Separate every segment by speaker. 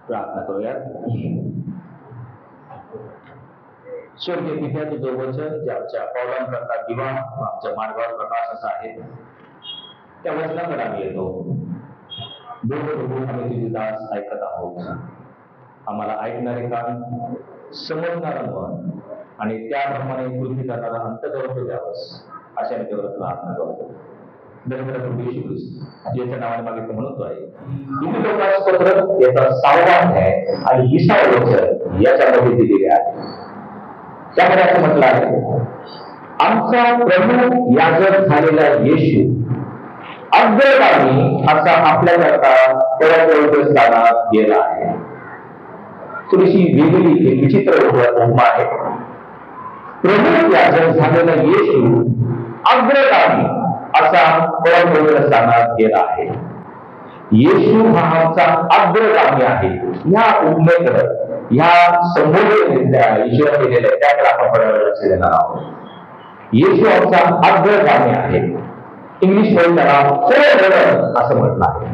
Speaker 1: प्रार्थना करूयात. स्वर्गीय पित्या, तुझं वचन जे आमच्या पावलांकरता दिवा, आमच्या मार्गावर प्रकाश असा आहे, त्या वचनाकडे आम्ही येतो. आम्ही तुझे दास ऐकत आहोत. आम्हाला ऐकणारे कान, समजणारं मन आणि त्याप्रमाणे कृती करणारा अंतःकरण द्यावंस, अशा मी तेवढं प्रार्थना करतो. याच्या नावाने मागितलं म्हणतो आहे. याचा 6वा अध्याय आणि 20वा वचन याच्यामध्ये दिलेले आहे. त्यामध्ये असं म्हटलं आहे, आमचा प्रभू याजक झालेला येशू अग्रगामी असा आपल्याकरता परत स्थानात गेला आहे. थोडीशी वेगळी विचित्र उपमा आहे. प्रभू याजक झालेला येशू अग्रगामी असा परम स्थानात गेला आहे. येशू हा आमचा अग्रगामी आहे. ह्या उपमेकडे, ह्या संबोधन ईश्वर केलेल्या त्याकडे आपण लक्ष देणार आहोत. येशू आमचा अग्रगामी आहे. इंग्लिश मध्ये त्याला असं म्हटलं आहे.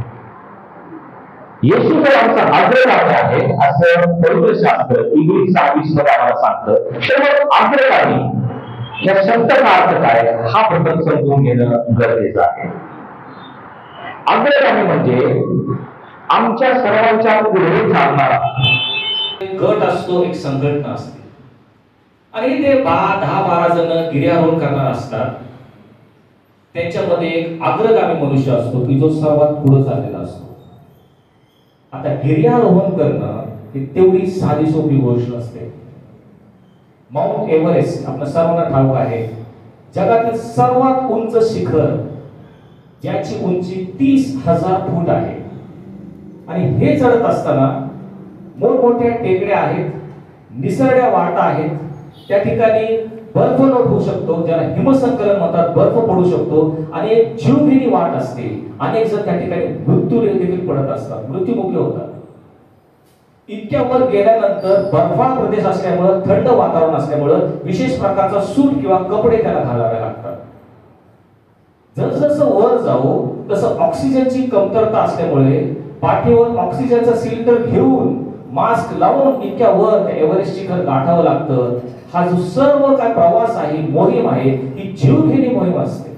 Speaker 1: येशू जर आमचा अग्रगामी आहे असं पवित्र शास्त्र इंग्लिश 26 मध्ये आम्हाला सांगतं, तर मग अग्रगामी या शब्दाचा अर्थ काय, हा प्रथम समजून घेणं गरजेचं आहे. अग्रगामी म्हणजे आमच्या सर्वांच्या पुढे चालणारा
Speaker 2: गट असतो, एक संघटना असते आणि ते 10-12 जण गिर्यारोहण करणार असतात. त्यांच्यामध्ये एक अग्रगामी मनुष्य असतो की जो सर्वात पुढे चाललेला असतो. आता गिर्यारोहण करणं ही तेवढी साधी सोपी गोष्ट असते. माउंट एव्हरेस्ट आपल्या सर्वांना ठाऊक आहे, जगातील सर्वात उंच शिखर, ज्याची उंची 30,000 फूट आहे. आणि हे चढत असताना मोठमोठ्या टेकड्या आहेत, निसरड्या वाटा आहेत. त्या ठिकाणी बर्फ लोट होऊ शकतो, ज्याला हिमसंकलन म्हणतात, बर्फ पडू शकतो आणि एक जीवघेणी वाट असते. अनेक जण त्या ठिकाणी मृत्यू देखील पडत असतात, मृत्युमुखी होतात. इतक्या वर गेल्यानंतर बर्फाळ प्रदेश असल्यामुळे, थंड वातावरण असल्यामुळे विशेष प्रकारचा सूट किंवा कपडे त्याला घालावे लागतात. जसजसं वर जाऊ तसं ऑक्सिजनची कमतरता असल्यामुळे पाठीवर ऑक्सिजनचा सिलेंडर घेऊन मास्क लावून इतक्या वर त्या एव्हरेस्ट शिखर गाठावं लागतं. हा जो सर्व काय प्रवास आहे, मोहीम आहे, ही जीवघेणी मोहीम असते.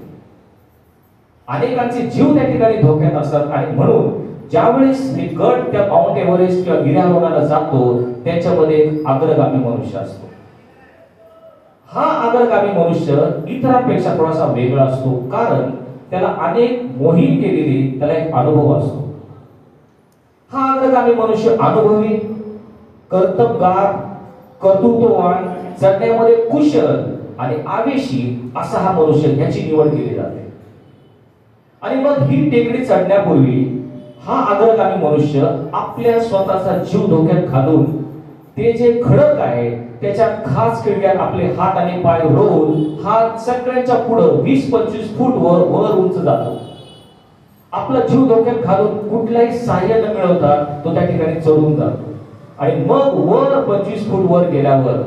Speaker 2: अनेकांचे जीव त्या ठिकाणी धोक्यात असतात. आणि म्हणून ज्यावेळेस हे गट त्या माउंट एव्हरेस्ट किंवा गिर्यारोहणाला जातो, त्याच्यामध्ये एक अग्रगामी मनुष्य असतो. हा अग्रगामी मनुष्य इतरांपेक्षा थोडासा वेगळा असतो, कारण त्याला अनेक मोहीम केलेली त्याला एक अनुभव असतो. हा अग्रगामी मनुष्य अनुभवी, कर्तबगार, कर्तृत्ववान, चढण्यामध्ये कुशल आणि आवेशी असा हा मनुष्य, याची निवड केली जाते. आणि मग ही टेकडी चढण्यापूर्वी हा अग्रगामी मनुष्य आपल्या स्वतःचा जीव धोक्यात घालून ते जे खडक आहे त्याच्या खास खिडक्यात आपले हात आणि पाय रोवून हा सगळ्यांच्या पुढे 20-25 फूट वर उंच जातो. आपला जीव धोक्यात घालून कुठलाही सहाय्य न मिळवता तो त्या ठिकाणी चढून जातो. आणि मग वर 25 फूट वर गेल्यावर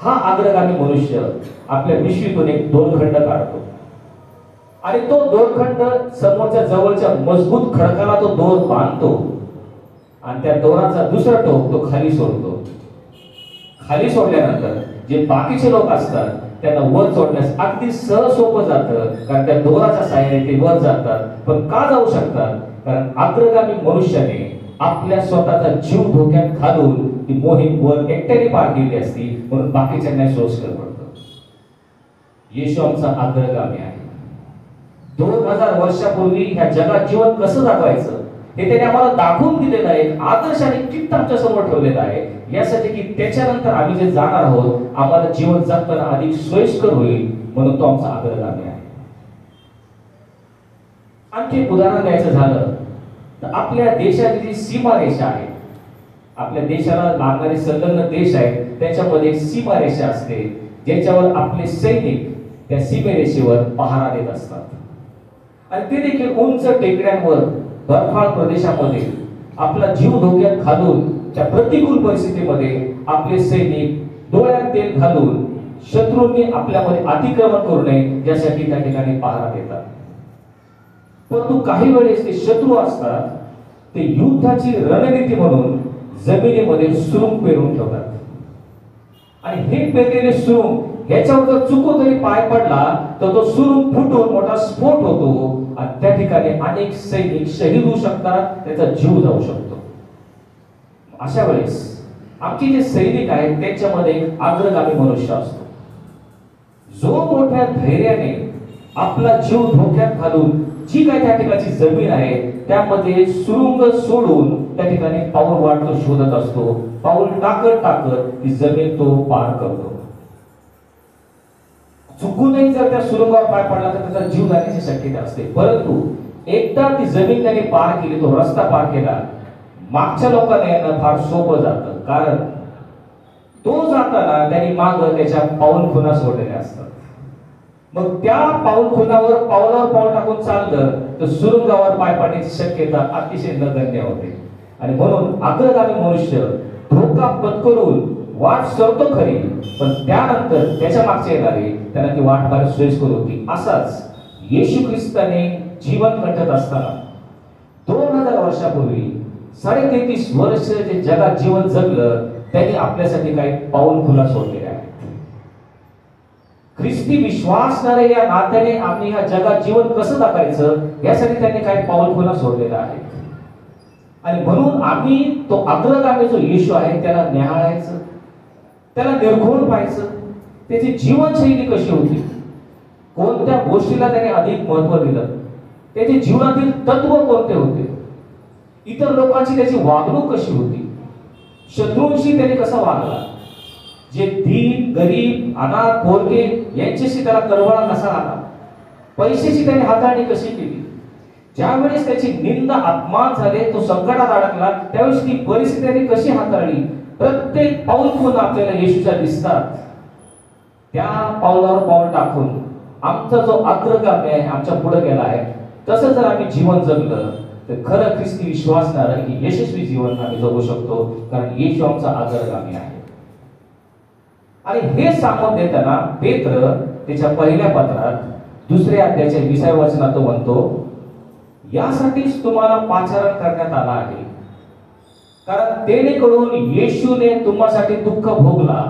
Speaker 2: हा अग्रगामी मनुष्य आपल्या पिशवीतून एक दोरखंड काढतो आणि तो दोरखंड समोरच्या जवळच्या मजबूत खडकाला तो दोर बांधतो आणि त्या दोराचा दुसरा टोक तो खाली सोडतो. खाली सोडल्यानंतर जे बाकीचे लोक असतात त्यांना वर सोडण्यास अगदी सहज सोपं जातं, कारण त्या दोराच्या साहाय्याने ते वर जातात. पण का जाऊ शकतात? कारण अग्रगामी मनुष्याने आपल्या स्वतःचा जीव धोक्यात घालून ती मोहीम वर एकट्याने पार केली असती, म्हणून बाकीच्यांना सोयीस्कर पडतं. येशू आमचा अग्रगामी आहे. 2000 वर्षापूर्वी ह्या जगात जीवन कसं जगायचं हे त्याने आम्हाला दाखवून दिलेलं आहे. एक आदर्श आणि चित्त आमच्या समोर ठेवलेलं आहे, यासाठी की त्याच्यानंतर आम्ही जे जाणार आहोत आम्हाला जीवन जगताना अधिक सोयीस्कर होईल, म्हणून तो आमचा अग्रगामी आहे. आणखी उदाहरण द्यायचं झालं तर आपल्या देशाची जी सीमारेषा आहे, आपल्या देशाला लागणारे संलग्न देश आहेत, त्याच्यामध्ये एक सीमारेषा असते, ज्याच्यावर आपले सैनिक त्या सीमेरेषेवर पहारा देत असतात. आणि ते देखील उंच टेकड्यांवर बर्फाळ प्रदेशामध्ये आपला जीव धोक्यात घालून त्या प्रतिकूल परिस्थितीमध्ये आपले सैनिक डोळ्यात तेल घालून शत्रूंनी आपल्यामध्ये अतिक्रमण करू नये यासाठी त्या ठिकाणी पहारा देतात. परंतु काही वेळेस ते शत्रू असतात, ते युद्धाची रणनीती म्हणून जमिनीमध्ये सुरुंग पेरून ठेवतात. आणि हे पेरलेले सुरुंग ह्याच्यावर जर चुकून जरी पाय पडला तर तो सुरुंग फुटून मोठा स्फोट होतो आणि त्या ठिकाणी अनेक सैनिक शहीद होऊ शकतात, त्याचा जीव जाऊ शकतो. अशा वेळेस आमचे जे सैनिक आहेत त्यांच्यामध्ये एक अग्रगामी मनुष्य असतो, जो मोठ्या धैर्याने आपला जीव धोक्यात घालून जी काही त्या ठिकाणची जमीन आहे त्यामध्ये सुरुंग सोडून त्या ठिकाणी पाऊल वाटतो शोधत असतो. पाऊल टाकत टाकत ती जमीन तो पार करतो. चुकूनही जर त्या सुरुंगावर पाय पडला तर त्याचा जीव जाण्याची शक्यता असते. परंतु एकदा ती जमीन त्याने पार केली, तो रस्ता पार केला, मागच्या लोकांना यांना फार सोपं जातं. कारण तो जाताना त्यांनी माग त्याच्या पाऊल खुणा सोडलेल्या असतात. मग त्या पाऊल खुणावर पावलावर पाऊल टाकून चाललं तर सुरुंगावर पाय पडण्याची शक्यता अतिशय नगण्य होते. आणि म्हणून अग्रगामी मनुष्य धोका पत्करून वाट सरतो खरी, पण त्यानंतर त्याच्या मागचे येणारे त्यांना ती वाट फार सोयीस्कर होती. असाच येशू ख्रिस्ताने जीवन कंठत असताना 2000 वर्षापूर्वी 33.5 वर्ष जे जगात जीवन जगलं त्यांनी आपल्यासाठी काही पाऊल खुला सोडलेले आहेत. ख्रिस्ती विश्वासणारे या नात्याने आम्ही ह्या जगात जीवन कसं जगायचं यासाठी त्यांनी काही पाऊल खुला सोडलेला आहे. आणि म्हणून आम्ही तो अग्रगामी जो येशू आहे त्याला निहाळायचं, त्याला निर्घोण पाहायचं, त्याची जीवनशैली कशी होती, कोणत्या गोष्टीला त्याने अधिक महत्व दिलं, त्याचे जीवनातील तत्व कोणते होते, इतर लोकांची त्याची वागणूक कशी होती, शत्रूंशी त्याने कसा वागला, जे दीन गरीब अनाथ पोरगे यांच्याशी त्याला करवळा कसा आला, पैशाची त्याने हाताळणी कशी केली, ज्यावेळेस त्याची निंदा अपमान झाले, तो संकटात अडकला त्यावेळेस ती परिस्थिती त्याने कशी हाताळली. प्रत्येक पाऊल खुणा आपल्याला येशूच्या दिसतात. त्या पावलावर पाऊल टाकून आमचा जो अग्रगामी आहे आमच्या पुढे गेला आहे तसं जर आम्ही जीवन जगलं तर खरं ख्रिस्ती विश्वासणारं की यशस्वी जीवन आम्ही जगू शकतो, कारण येशू आमचा अग्रगामी आहे. आणि हे सांगून देताना पेत्र त्याच्या पहिल्या पत्रात 2 अध्यायाच्या 20व्या वचनात तो म्हणतो, यासाठीच तुम्हाला पाचारण करण्यात आला आहे, कारण तेणेकडून येशूने तुम्हासाठी दुःख भोगला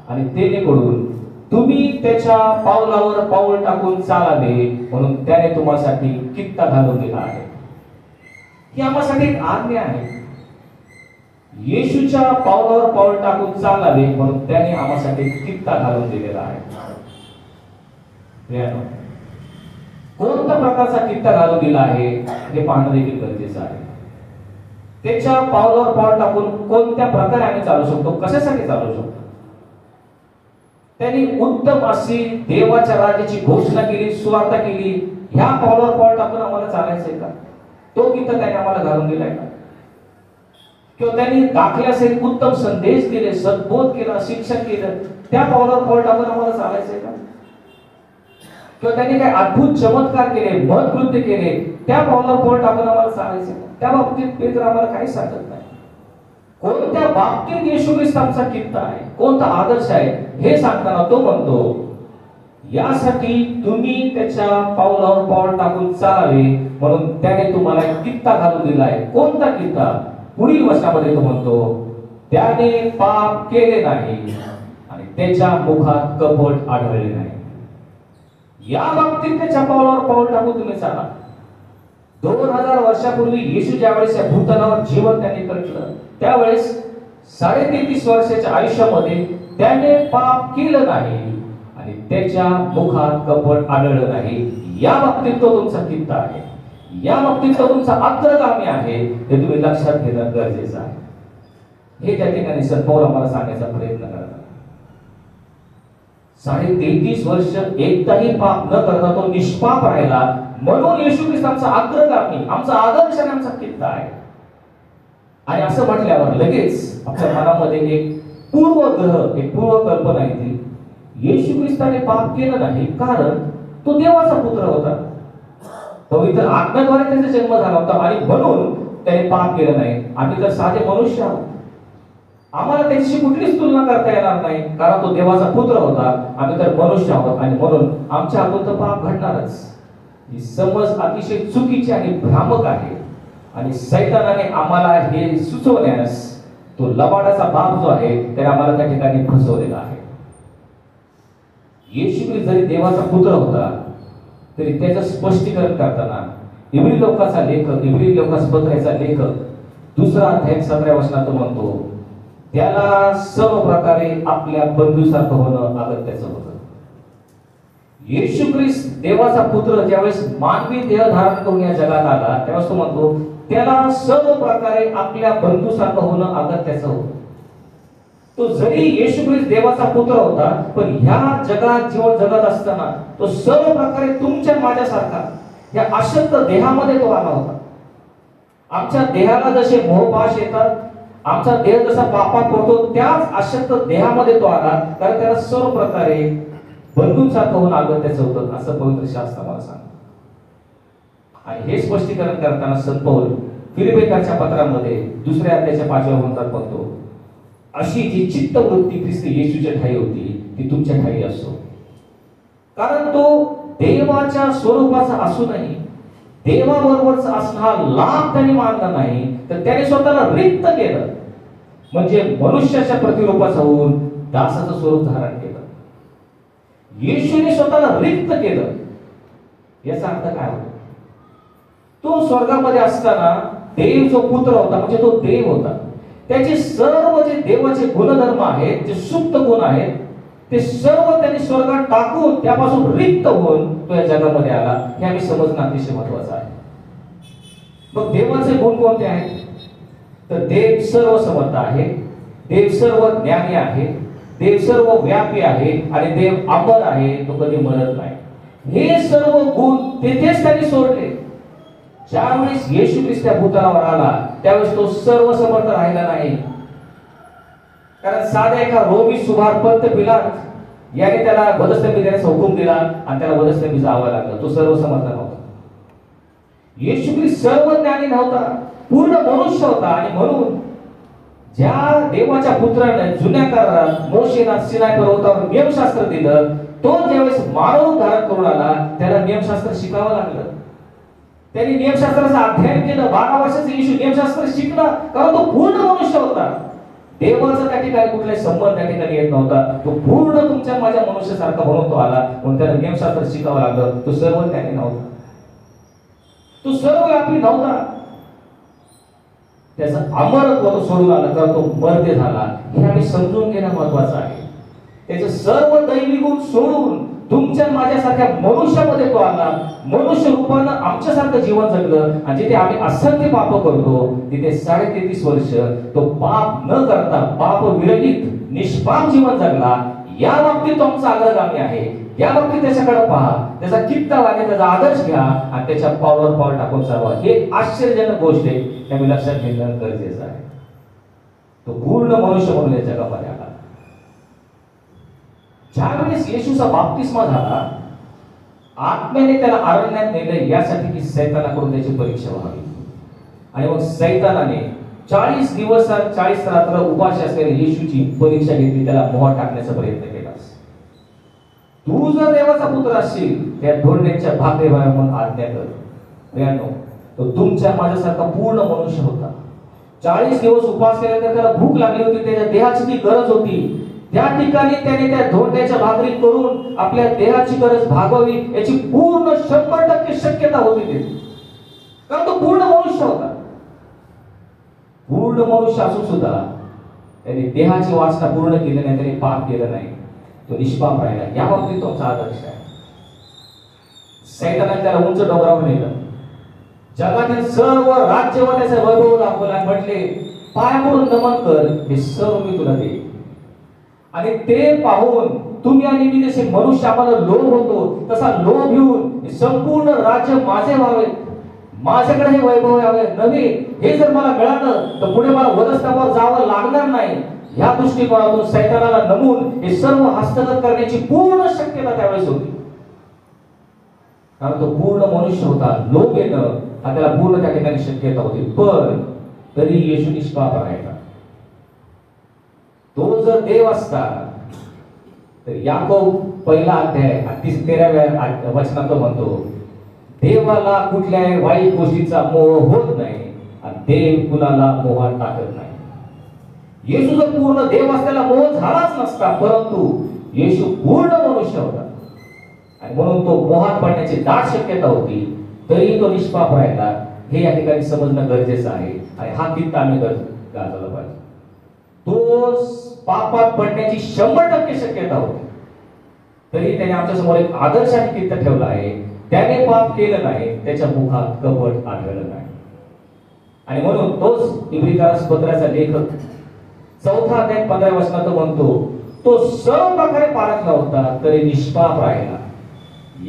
Speaker 2: आणि तेणेकडून तुम्ही त्याच्या पावलावर पाऊल टाकून चालावे म्हणून त्याने तुम्हासाठी कित्ता घालून दिला आहे. ही आम्हासाठी एक आज्ञा आहे. येशूच्या पावलावर पाऊल टाकून चालावे म्हणून त्याने आम्हासाठी कित्ता घालून दिलेला आहे. कोणत्या प्रकारचा कित्ता घालून दिला आहे हे पाहणं देखील गरजेचं आहे. त्याच्या पावलावर पाऊल टाकून कोणत्या प्रकारे आम्ही चालू शकतो, कशासाठी चालू शकतो. त्यांनी उत्तम अशी देवाच्या राज्याची घोषणा केली, सुवार्ता केली, ह्या पावलावर पाऊल टाकून आम्हाला चालायचंय का, तो कित्ता त्याने आम्हाला घालून दिलाय का. किंवा त्यांनी दाखल्याचे उत्तम संदेश दिले, सद्बोध केला, शिक्षण केलं, त्या पावलावर पाऊल टाकून आम्हाला चालायचंय का. किंवा त्यांनी काही अद्भुत चमत्कार केले, महत्कृत्य केले, त्या पावलावर पाऊल टाकून आम्हाला चालायचंय का. त्या बाबतीत पेत्र आम्हाला काही सांगत नाही. कोणत्या बाबतीत येशू ख्रिस्त आमचा कित्ता आहे, कोणता आदर्श आहे हे सांगताना तो म्हणतो, यासाठी तुम्ही त्याच्या पावलावर पाऊल टाकून चालावे म्हणून त्याने तुम्हाला कित्ता घालून दिला आहे. कोणता कित्ता. पुढील वचनामध्ये तो म्हणतो, त्याने पाप केले नाही आणि त्याच्या मुखात कपट आढळले नाही. या बाबतीत त्याच्या पावलावर पाऊल टाकून तुम्ही चाला. 2000 वर्षापूर्वी येशू ज्यावेळेस या भूतलावर जीवन त्यांनी कटलं त्यावेळेस 33.5 वर्षाच्या आयुष्यामध्ये त्याने पाप केलं नाही आणि त्याच्या मुखात कपट आढळलं नाही. या बाबतीत तो तुमचा कित्ता आहे, या बाबतीत तो तुमचा अग्रगामी आहे, हे तुम्ही लक्षात घेणं गरजेचं आहे. हे त्या ठिकाणी संत पौल आम्हाला सांगण्याचा प्रयत्न करतात. 33.5 वर्ष एकदाही पाप न करता तो निष्पाप राहिला म्हणून येशू ख्रिस्त आमचा अग्रगामी, आमचा आदर्श आणि आमचा कित्ता आहे. आणि असं म्हटल्यावर लगेच आपल्या मनामध्ये एक पूर्वग्रह, एक पूर्व कल्पना येते. येशू ख्रिस्ताने पाप केलं नाही कारण तो देवाचा पुत्र होता, पवित्र आत्म्याद्वारे त्याचा जन्म झाला होता आणि म्हणून त्याने पाप केलं नाही. आम्ही तर साधे मनुष्य आहोत, आम्हाला त्याची कुठलीच तुलना करता येणार नाही कारण तो देवाचा पुत्र होता. आम्ही तर मनुष्य आहोत आणि म्हणून आमच्या हातून तर पाप घडणारच. ही समज अतिशय चुकीची आणि भ्रामक आहे आणि सैतानाने आम्हाला हे सुचवण्यास तो लबाडाचा बाप जो आहे त्याने आम्हाला त्या ठिकाणी फसवलेला आहे. येशू ख्रिस्त जरी देवाचा पुत्र होता तरी त्याचं स्पष्टीकरण करताना इब्री लोकांचा लेखक, इब्री लोकांस पत्राचा लेखक 2 अध्याय 17 वचनात म्हणतो, त्याला सर्व प्रकारे आपल्या बंधूसारखं होणं अगत्याचं होतं. येशू ख्रिस्त देवाचा पुत्र ज्यावेळेस मानवी देह धारण करून या जगात आला त्यावेळेस तो म्हणतो त्याला सर्व प्रकारे आपल्या बंधूसारखं होणं अगत्याचं होतं. तो जरी येशू ख्रिस्त देवाचा पुत्र होता पण ह्या जगात जीवन जगत असताना तो सर्व प्रकारे तुमच्या माझ्यासारखा या अशक्त देहामध्ये तो आला होता. आमच्या देहाला जसे मोहपाश येतात, आमचा देह जसा पापात पडतो त्याच अशक्त देहामध्ये तो आला, कारण त्याला सर्व प्रकारे बंधूंसारखं होणं अगत्याचं होतं असं पवित्र शास्त्र मला सांगतं. आणि हे स्पष्टीकरण करताना संत पौल फिलिप्पियरच्या पत्रामध्ये 2 अध्यायाच्या 5व्या वचनात म्हणतो, अशी जी चित्तवृत्ती ख्रिस्त येशूच्या ठायी होती ती तुमच्या ठायी असो. कारण तो देवाच्या स्वरूपाचा असूनही देवाबरोबरचा असणं हा लाभ त्याने मानला नाही, तर त्याने स्वतःला रिक्त केलं, म्हणजे मनुष्याच्या प्रतिरूपाचा होऊन दासाचं स्वरूप धारण केलं. येशूने स्वतःला रिक्त केलं. याचा अर्थ काय होतो? तो स्वर्गामध्ये असताना देव जो पुत्र होता म्हणजे तो देव होता, त्याचे सर्व जे देवाचे गुणधर्म आहेत, जे सुप्त गुण आहेत, ते सर्व त्यांनी स्वर्गात टाकून त्यापासून रिक्त होऊन तो या जगामध्ये आला. हे आम्ही समजणं अतिशय महत्वाचं आहे. मग देवाचे गुण कोणते आहेत? तर देव सर्व समर्थ आहे, देव सर्व ज्ञानी आहे, देव सर्व व्यापी आहे आणि देव अमर आहे, तो कधी मरत नाही. हे सर्व गुण तेथेच त्यांनी सोडले. ज्यावेळेस येशू ख्रिस्त त्या भूतलावर आला त्यावेळेस तो सर्व समर्थ राहिला नाही. कारण साध्या एका रोमी सुभार पंत पिलात याने त्याला वधस्तंभी देण्याचा हुकूम दिला आणि त्याला वधस्तंभी जावं लागलं. तो सर्व समर्थ नव्हता. येशू ख्रिस्त सर्व ज्ञानी नव्हता, पूर्ण मनुष्य होता. आणि म्हणून ज्या देवाच्या पुत्राने जुन्या करारात मोशेला सिनाय पर्वतावर नियमशास्त्र दिलं, तो ज्यावेळेस मानव धारण करून आला त्याला नियमशास्त्र शिकावं लागलं. त्यांनी नियमशास्त्राचं अध्ययन केलं. 12 वर्षाचा येशू नियमशास्त्र शिकला, कारण तो पूर्ण मनुष्य होता. देवाचा त्या ठिकाणी कुठलाही संबंध त्या ठिकाणी येत नव्हता. तो पूर्ण तुमच्या माझ्या मनुष्यासारखा म्हणून तो आला, म्हणून त्याला नियमशास्त्र शिकावं लागलं. तो सर्व ज्ञानी नव्हता, तो सर्वव्यापी नव्हता. त्याचं अमरत्व तो सोडून आला, कारण तो मर्त्य झाला. हे आम्ही समजून घेणं महत्वाचं आहे. त्याचे सर्व दैवी गुण सोडून तुमच्या माझ्यासारख्या मनुष्यामध्ये तो आला. मनुष्य रूपानं आमच्यासारखं जीवन जगलं आणि जिथे आम्ही असंख्य पाप करतो तिथे 33.5 वर्ष तो पाप न करता पाप विरहित निष्पाप जीवन जगला. या बाबतीत तो आमचा अग्रगामी आहे. या बाबतीत त्याच्याकडे पहा, त्याचा कित्ता वागे, त्याचा आदर्श घ्या आणि त्याच्या पावलावर पाऊल टाकून चालवा. हे आश्चर्यजनक गोष्ट आहे, त्यामुळे लक्षात घेणं गरजेचं आहे. तो पूर्ण मनुष्य म्हणून या जगामध्ये आला. ज्यावेळेस येशूचा बाप्तिस्मा झाला, आत्म्याने त्याला अरण्यात नेले यासाठी की सैतानाकडून त्याची परीक्षा व्हावी. आणि मग सैतानाने 40 दिवस 40 रात्र उपाशी असलेल्या येशूची परीक्षा घेतली, त्याला मोह टाकण्याचा प्रयत्न केला. तू जर देवाचा पुत्र असशील त्या धोंड्याच्या भाकरी व्हाव्या म्हणून आज्ञा कर. प्रियांनो, तो तुमच्या माझ्यासारखा पूर्ण मनुष्य होता. 40 दिवस उपवास केल्यानंतर त्याला भूक लागली होती, त्याच्या देहाची ती गरज होती. त्या ठिकाणी त्याने त्या धोंड्याच्या भाकरी करून आपल्या देहाची गरज भागवावी याची पूर्ण 100% शक्यता होती ते, कारण तो पूर्ण मनुष्य होता. पूर्ण मनुष्य असून सुद्धा त्याने देहाची वासना पूर्ण केली नाही, त्याने पाप केलं नाही, तो निष्पाप राहिला. या बाबतीत तो आदर्श आहे. सैतानाने त्याला उंच डोंगरावर नेलं, जगातील सर्व राज्य व त्याचा वैभव दाखवला, म्हटले पाय पडून नमन कर, हे सर्व मी तुला देईन. आणि ते पाहून तुम्ही आणि मी जसे मनुष्य आम्हाला लोभ होतो तसा लोभ घेऊन संपूर्ण राज्य माझे व्हावे, माझ्याकडे हे वैभव यावे नव्हे, हे जर मला मिळालं तर पुढे मला वधस्तंभावर जावं लागणार नाही. या दृष्टिकोनातून सैतानाला नमून हे सर्व हस्तगत करण्याची पूर्ण शक्यता त्यावेळेस होती, कारण तो पूर्ण मनुष्य होता. लोभ येणं हा त्याला पूर्ण त्या ठिकाणी शक्यता होती. पण तरी येशू निष्पाप राहिला. तो जर देव असता तर याकोब 1 अध्याय 13व्या वचनात म्हणतो, देवाला कुठल्याही वाईट गोष्टीचा मोह होत नाही आणि देव कुणाला मोहात टाकत नाही. येशू जर पूर्ण देव असल्याला मोह झालाच नसता, परंतु येशू पूर्ण मनुष्य होता आणि म्हणून तो मोहात पडण्याची दाट शक्यता होती, तरी तो निष्पाप राहिला. हे या ठिकाणी समजणं गरजेचं आहे आणि हा कित्त आम्ही गाजवला पाहिजे. तो पापात पडण्याची 100% शक्यता होती, तरी त्याने आमच्या समोर एक आदर्श आणि कित्त ठेवला आहे. त्याने पाप केलं नाही, त्याच्या मुखात कपट आढळलं नाही. आणि म्हणून तोच इब्रिकारास पत्राचा लेखक 4 अध्याय 15 वचनात म्हणतो, तो सर्व प्रकारे पारखला होता तरी निष्पाप राहिला.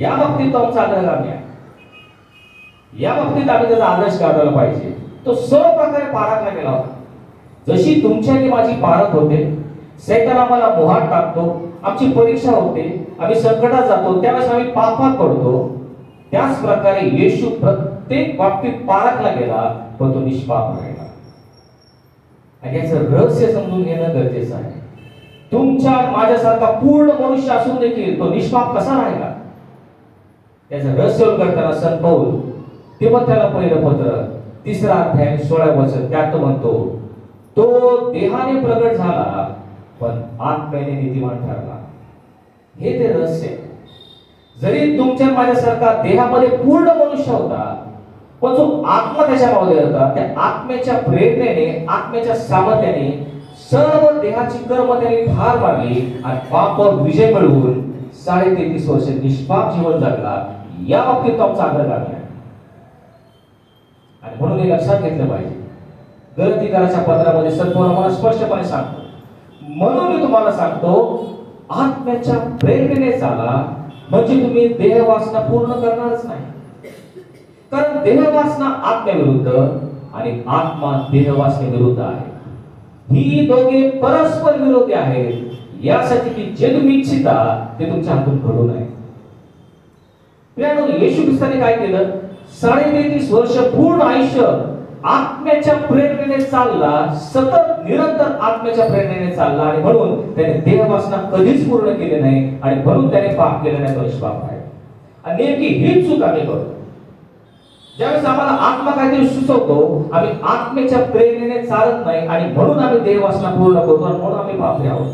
Speaker 2: या बाबतीत तो आमचा अग्रगामी आहे. या बाबतीत आम्ही त्याचा आदर्श काढायला पाहिजे. तो सर्व प्रकारे पारखला गेला होता. जशी तुमच्यानी माझी पारख होते, सैतान आम्हाला मोहात टाकतो, आमची परीक्षा होते, आम्ही संकटात जातो, त्यावेळेस आम्ही पापात पडतो, त्याच प्रकारे येशू प्रत्येक बाबतीत पारखला गेला, पण तो निष्पाप राहिला. आणि याचं रहस्य समजून घेणं गरजेचं आहे. तुमच्या माझ्यासारखा पूर्ण मनुष्य असून देखील तो निष्पाप कसा राहिला, त्याचं रहस्य उलगडताना संत पौल तिमोथेला पहिलं पत्र 3 अध्याय 16 वचन त्यात म्हणतो, तो देहाने प्रगट झाला पण आत्म्याने नीतिमान ठरला. हे ते रहस्य. जरी तुमच्या माझ्यासारखा देहामध्ये पूर्ण मनुष्य होता, पण जो आत्मा त्याच्यामध्ये होता, त्या आत्म्याच्या प्रेरणेने, आत्म्याच्या सामर्थ्याने सर्व देहाची कर्म त्यांनी ठार मारली आणि पापावर विजय मिळवून 33.5 वर्ष निष्पाप जीवन जगला. या बाबतीत तो आमचा अग्रगामी आहे. आणि म्हणून हे लक्षात घेतलं पाहिजे. गलतीकाराच्या पत्रामध्ये संपूर्ण मला स्पष्टपणे सांगतो, म्हणून मी तुम्हाला सांगतो, आत्म्याच्या प्रेरणेने चाला, म्हणजे तुम्ही देहवासना पूर्ण करणारच नाही. कारण देहवासना आत्म्याविरुद्ध आणि आत्मा देहवासनेविरुद्ध आहे. ही दोघे परस्पर विरोधी आहेत, यासाठी की जे तुम्ही इच्छिता ते तुमच्या हातून घडू नये. येशू ख्रिस्ताने काय केलं? 33.5 वर्ष पूर्ण आयुष्य आत्म्याच्या प्रेरणेने चालला, सतत निरंतर आत्म्याच्या प्रेरणेने चालला आणि म्हणून त्याने देहवासना कधीच पूर्ण केली नाही आणि म्हणून त्याने पाप केलं नाही, तो निष्पाप आहे. आणि नेमकी हीच चूक आम्ही करतो. ज्यावेळेस आम्हाला आत्मा काहीतरी सुचवतो, आम्ही आत्म्याच्या प्रेरणेने चालत नाही आणि म्हणून आम्ही देहवासना पूर्ण करतो आणि म्हणून आम्ही पापी आहोत.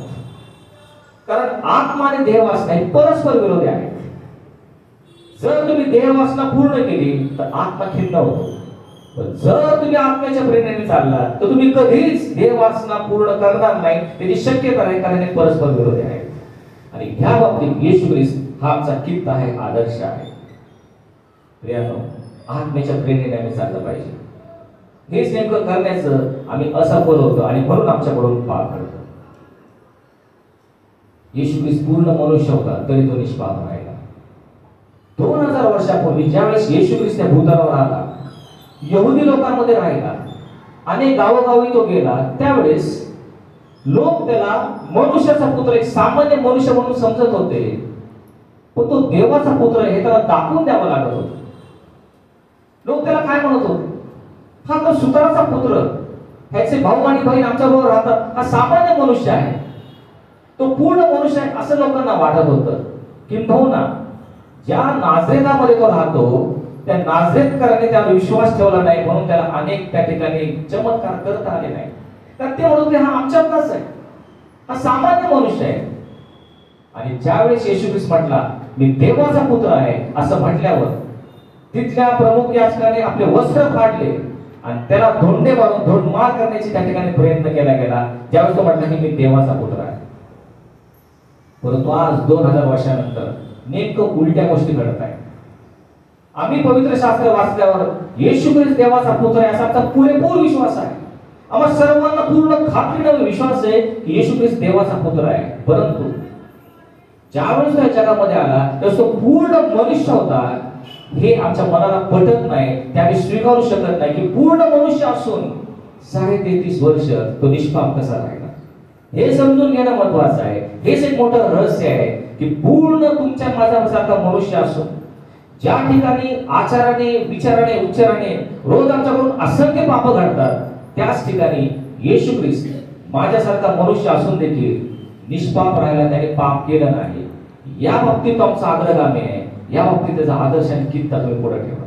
Speaker 2: कारण आत्मा आणि देहवासना ही परस्पर विरोधी आहेत. जर तुम्ही देहवासना पूर्ण केली तर आत्मा खिन्न होतो, पण जर तुम्ही आत्म्याच्या प्रेरणेने चालला तर तुम्ही कधीच देहवासना पूर्ण करणार नाही. त्याची शक्यता नाही, कारण हे परस्पर विरोधी आहे. आणि ह्या बाबतीत येशू ख्रिस्त हा आमचा कित्त आहे, आदर्श आहे. प्रियानो, आत्म्याच्या प्रेरणेने आम्ही चाललं पाहिजे. हेच नेमकं करण्याचं आम्ही असफल होतो आणि म्हणून आमच्याकडून पाप घडतो. येशू ख्रिस्त पूर्ण मनुष्य होता तरी तो निष्पाप राहिला. 2000 वर्षापूर्वी ज्यावेळेस येशू ख्रिस्त या भूतलावर आला, यहुदी लोकांमध्ये राहिला, अनेक गावोगावी तो गेला, त्यावेळेस लोक त्याला मनुष्याचा पुत्र, एक सामान्य मनुष्य म्हणून समजत होते, पण तो देवाचा पुत्र हे त्याला दाखवून द्यावं लागत होतं. लोक त्याला काय म्हणत होते? हा तर सुताराचा पुत्र, ह्याचे भाऊ आणि बहीण आमच्या बरोबर राहतात, हा सामान्य मनुष्य आहे, तो पूर्ण मनुष्य आहे असं लोकांना वाटत होतं. किंबहुना ज्या नाझरेतामध्ये तो राहतो, त्या नाझरेतकरांनी त्यावर विश्वास ठेवला नाही, म्हणून त्याला अनेक त्या ठिकाणी चमत्कार करता आले नाही. तर ते म्हणत होते, हा आमच्यातलाच आहे, हा सामान्य मनुष्य आहे. आणि ज्यावेळेस येशू ख्रिस्त म्हटला, मी देवाचा पुत्र आहे असं म्हटल्यावर तिथल्या प्रमुख याजकाने आपले वस्त्र फाडले आणि त्याला धोंडे मारून धोंडमार करण्याची त्या ठिकाणी प्रयत्न केला गेला, ज्यावेळेस तो म्हटला की मी देवाचा पुत्र आहे. परंतु आज 2000 वर्षानंतर नेमकं उलट्या गोष्टी घडत आहेत. आम्ही पवित्र शास्त्र वाचल्यावर येशू ख्रिस्त देवाचा पुत्र आहे असा आमचा पुरेपूर विश्वास आहे. आम्हा सर्वांना पूर्ण खात्रीने विश्वास आहे की येशू ख्रिस्त देवाचा पुत्र आहे. परंतु ज्यावेळेस तो जगामध्ये आला तर तो पूर्ण मनुष्य होता, हे आमच्या मनाला पटत नाही. ते आम्ही स्वीकारू शकत नाही की पूर्ण मनुष्य असून 33.5 वर्ष तो निष्पाप कसा राहिला. हे समजून घेणं महत्वाचं आहे. हेच एक मोठं रहस्य आहे की पूर्ण तुमच्या माझ्यासारखा मनुष्य असून ज्या ठिकाणी आचाराने, विचाराने, उच्चाराने रोज आमच्याकडून असंख्य पाप घडतात, त्याच ठिकाणी येशू ख्रिस्त माझ्यासारखा मनुष्य असून देखील निष्पाप राहिला, त्याने पाप केलं नाही. या बाबतीत आमचा अग्रगामी आहे. या बाबतीत त्याचा आदर्श आणि कित्ता तुम्ही पुढे ठेवा.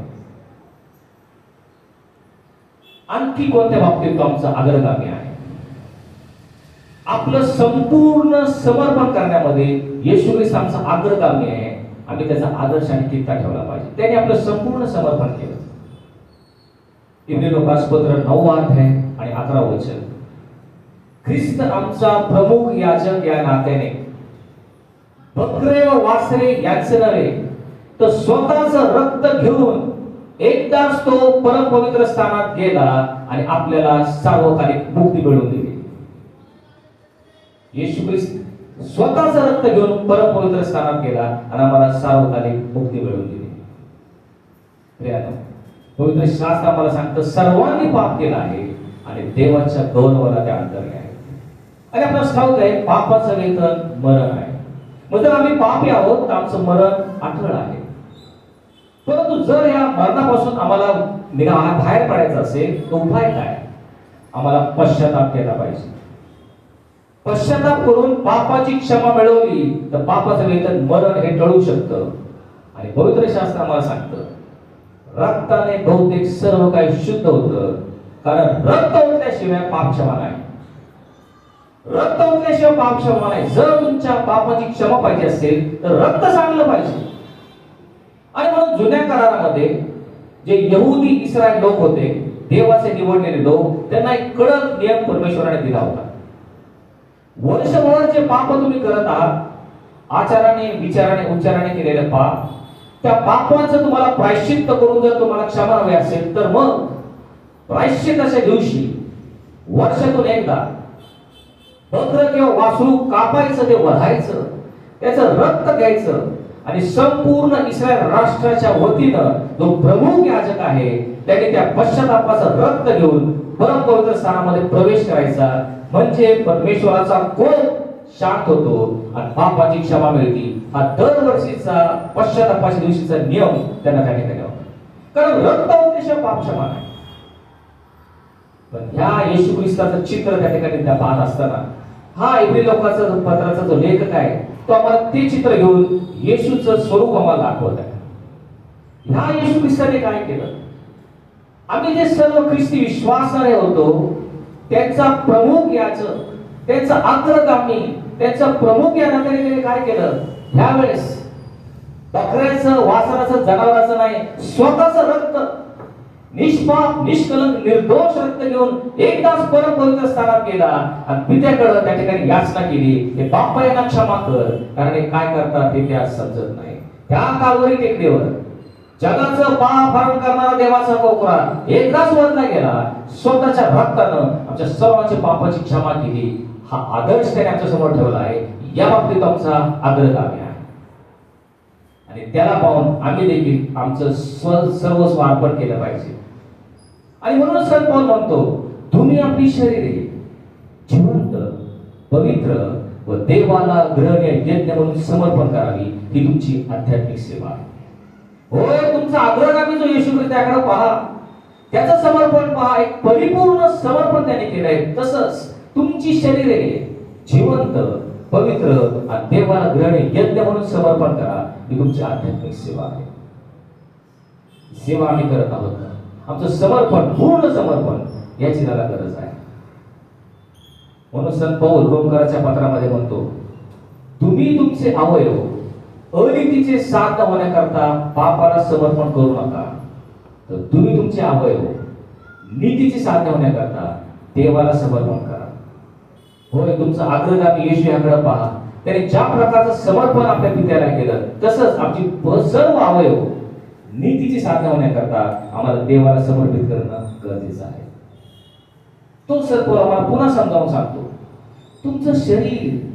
Speaker 2: आणखी कोणत्या बाबतीत तो आमचा अग्रगामी आहे? आपलं संपूर्ण समर्पण करण्यामध्ये येशू ख्रिस्त आमचा अग्रगामी आहे. आम्ही त्याचा आदर्श आणि कित्ता ठेवला पाहिजे. त्याने आपलं संपूर्ण समर्पण केलं. इब्री लोकासपत्र 9 अध्याय आणि 11 वचन. ख्रिस्त आमचा प्रमुख याजक या नात्याने बकरे व वासरे यांचे नव्हे तर स्वतःच रक्त घेऊन एकदाच तो परम पवित्र स्थानात गेला आणि आपल्याला सार्वकालिक मुक्ती मिळवून दिली. येशू ख्रिस्त स्वतःच रक्त घेऊन परम पवित्र स्थानात गेला आणि आम्हाला सार्वकालिक मुक्ती मिळवून दिली. प्रियानो, पवित्र शास्त्र आम्हाला सांगतं सर्वांनी पाप केला आहे आणि देवाच्या गौरवाला ते अंतरले आहे. आणि आपल्याला ठाऊक आहे पापाचं वेतन मरण आहे. मग जर आम्ही पापी आहोत तर आमचं मरण अटळ आहे. परंतु जर या मरणापासून आम्हाला बाहेर पडायचं असेल तर उपाय काय? आम्हाला पश्चाताप केला पाहिजे. पश्चाताप करून पापाची क्षमा मिळवली तर पापाचं वेतन मरण हे टळू शकतं. आणि पवित्र शास्त्र आम्हाला सांगतं रक्ताने बहुतेक सर्व काही शुद्ध होतं, कारण रक्त ओतल्याशिवाय पाप क्षमा नाही. रक्त ओतल्याशिवाय पाप क्षमा नाही. जर तुमच्या पापाची क्षमा पाहिजे असेल तर रक्त सांडलं पाहिजे. आणि म्हणून जुन्या करारामध्ये जे यहुदी इस्रायल लोक होते, देवाचे निवडलेले लोक, त्यांना एक कडक नियम परमेश्वराने दिला होता. वर्षभर जे पाप तुम्ही करत आहात, आचाराने विचाराने उच्चाराने केलेले पाप, त्या पापाचं तुम्हाला प्रायश्चित्त करून जर तुम्हाला क्षमा हवी असेल तर मग प्रायश्चित्ताच्या दिवशी वर्षातून एकदा बकरं किंवा वासरू कापायचं, ते वधायचं, त्याचं रक्त घ्यायचं आणि संपूर्ण इस्रायल राष्ट्राच्या वतीनं जो प्रमुख याजक आहे त्याने त्या पश्चातापाचं रक्त घेऊन परम पवित्र स्थानामध्ये प्रवेश करायचा. म्हणजे परमेश्वराचा कोप शांत होतो आणि पापाची क्षमा मिळते. हा दरवर्षीचा पश्चातापाच्या दिवशीचा नियम त्यांना त्या ठिकाणी होता, कारण रक्त ओतल्याशिवाय पाप क्षमा नाही. पण ह्या येशू ख्रिस्ताचं चित्र त्या ठिकाणी त्या पाहत असताना हा इब्री लोकांचा पत्राचा जो लेखक आहे तो आम्हाला ते चित्र घेऊन येशूचं स्वरूप आम्हाला दाखवत आहे. ह्या येशू ख्रिस्ताने काय केलं? आम्ही जे सर्व ख्रिस्ती विश्वासाने होतो त्यांचा प्रमुख याचं, त्यांचा अग्रगामी, त्यांचा प्रमुख या नात्याने काय केलं? ह्यावेळेस बकऱ्याचं, वासराचं, जनावराचं नाही, स्वतःचं रक्त निष्पाप, निष्कलंक, निर्दोष रक्त घेऊन एकदाच परम पवित्र स्थानात गेला आणि पित्याकडे त्या ठिकाणी याचना केली, हे पापांना क्षमा कर, कारण हे काय करतात हे त्या समजत नाही. त्या कालवरी टेकडीवर जगाचं पाप हरण करणारा देवाचा कोकरा एकदाच वरला गेला, स्वतःच्या रक्तानं आमच्या सर्वांच्या पापाची क्षमा केली. हा आदर्श त्याने आमच्या समोर ठेवला आहे. या बाबतीत आमचा अग्रगामी आहे आणि त्याला पाहून आम्ही देखील आमचं सर्वस्व अर्पण केलं पाहिजे. आणि म्हणून संत पौल म्हणतो तुम्ही आपली शरीरे जिवंत, पवित्र व देवाला ग्रहणीय यज्ञ म्हणून समर्पण करावी, ही तुमची आध्यात्मिक सेवा आहे. होय, तुमचा अग्रगामी जो येशू ख्रिस्त त्याकडे पहा, त्याचं समर्पण पहा, एक परिपूर्ण समर्पण त्याने केलंय. तसंच तुमची शरीरे जिवंत, पवित्र आणि देवाला ग्रहणीय यज्ञ म्हणून समर्पण करा, ही तुमची आध्यात्मिक सेवा आहे. सेवा आम्ही करत आहोत, आमचं समर्पण, पूर्ण समर्पण याची त्याला गरज आहे. म्हणून संत पौल रोमकराच्या पत्रामध्ये म्हणतो तुम्ही तुमचे अवयव अनितीचे साध्य होण्याकरता पापाला समर्पण करू नका, तर तुम्ही तुमचे अवयव नीतीचे साध्य होण्याकरता देवाला समर्पण करा. होय, तुमचं अग्रगामी येशू याकडे पहा, त्याने ज्या प्रकारचं समर्पण आपल्या पित्याला केलं तसंच आमची सर्व अवयव नीतीची साध्य होण्याकरता आम्हाला देवाला समर्पित करणं गरजेचं आहे. तो सर्व आम्हाला पुन्हा समजावून सांगतो तुमचं शरीर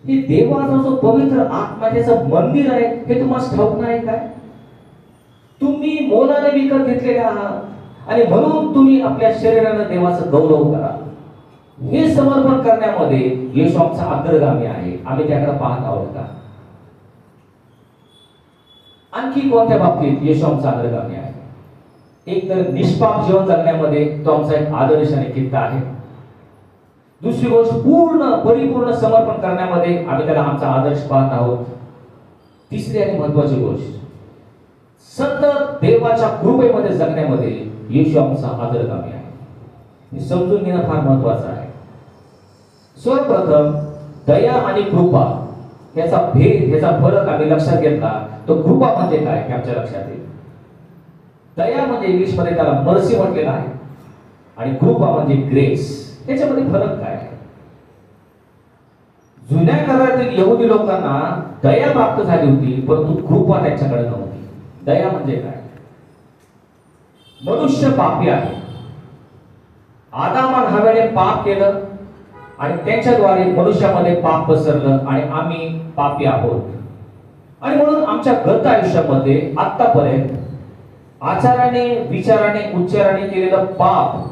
Speaker 2: हे देवाचा जो पवित्र आत्मा त्याचं मंदिर आहे हे तुम्हाला ठाऊक नाही काय? तुम्ही मोलाने विकत घेतलेले आहात आणि म्हणून तुम्ही आपल्या शरीरानं देवाचं गौरव करा. हे समर्पण करण्यामध्ये येशू आमचा अग्रगामी आहे. आम्ही त्याकडे पाहत आहोत का? आणखी कोणत्या बाबतीत येशू आमचा अग्रगामी आहे? एक तर निष्पाप जीवन जगण्यामध्ये तो आमचा एक आदर्श आणि कित्ता आहे. दुसरी गोष्ट पूर्ण परिपूर्ण समर्पण करण्यामध्ये आम्ही त्याला आमचा आदर्श पाहत आहोत. तिसरी आणि महत्वाची गोष्ट सतत देवाच्या कृपेमध्ये जगण्यामध्ये येशू आमचा आदरगामी आहे. हे समजून घेणं फार महत्वाचं आहे. सर्वप्रथम दया आणि कृपा याचा भेद, याचा फरक आम्ही लक्षात घेतला तर कृपा म्हणजे काय हे आमच्या लक्षात येईल. दया म्हणजे इंग्लिश मध्ये त्याला मर्सी म्हटलेलं आहे आणि कृपा म्हणजे ग्रेस. त्याच्यामध्ये फरक काय आहे? जुन्या करारातील यहुदी लोकांना दया प्राप्त झाली होती परंतु कृपा त्यांच्याकडे नव्हती. दया म्हणजे काय? मनुष्य पापी आहे. आदाम आणि हव्याने पाप केलं आणि त्यांच्याद्वारे मनुष्यामध्ये पाप पसरलं आणि आम्ही पापी आहोत. आणि म्हणून आमच्या गत आयुष्यामध्ये आतापर्यंत आचाराने, विचाराने, उच्चाराने केलेलं पाप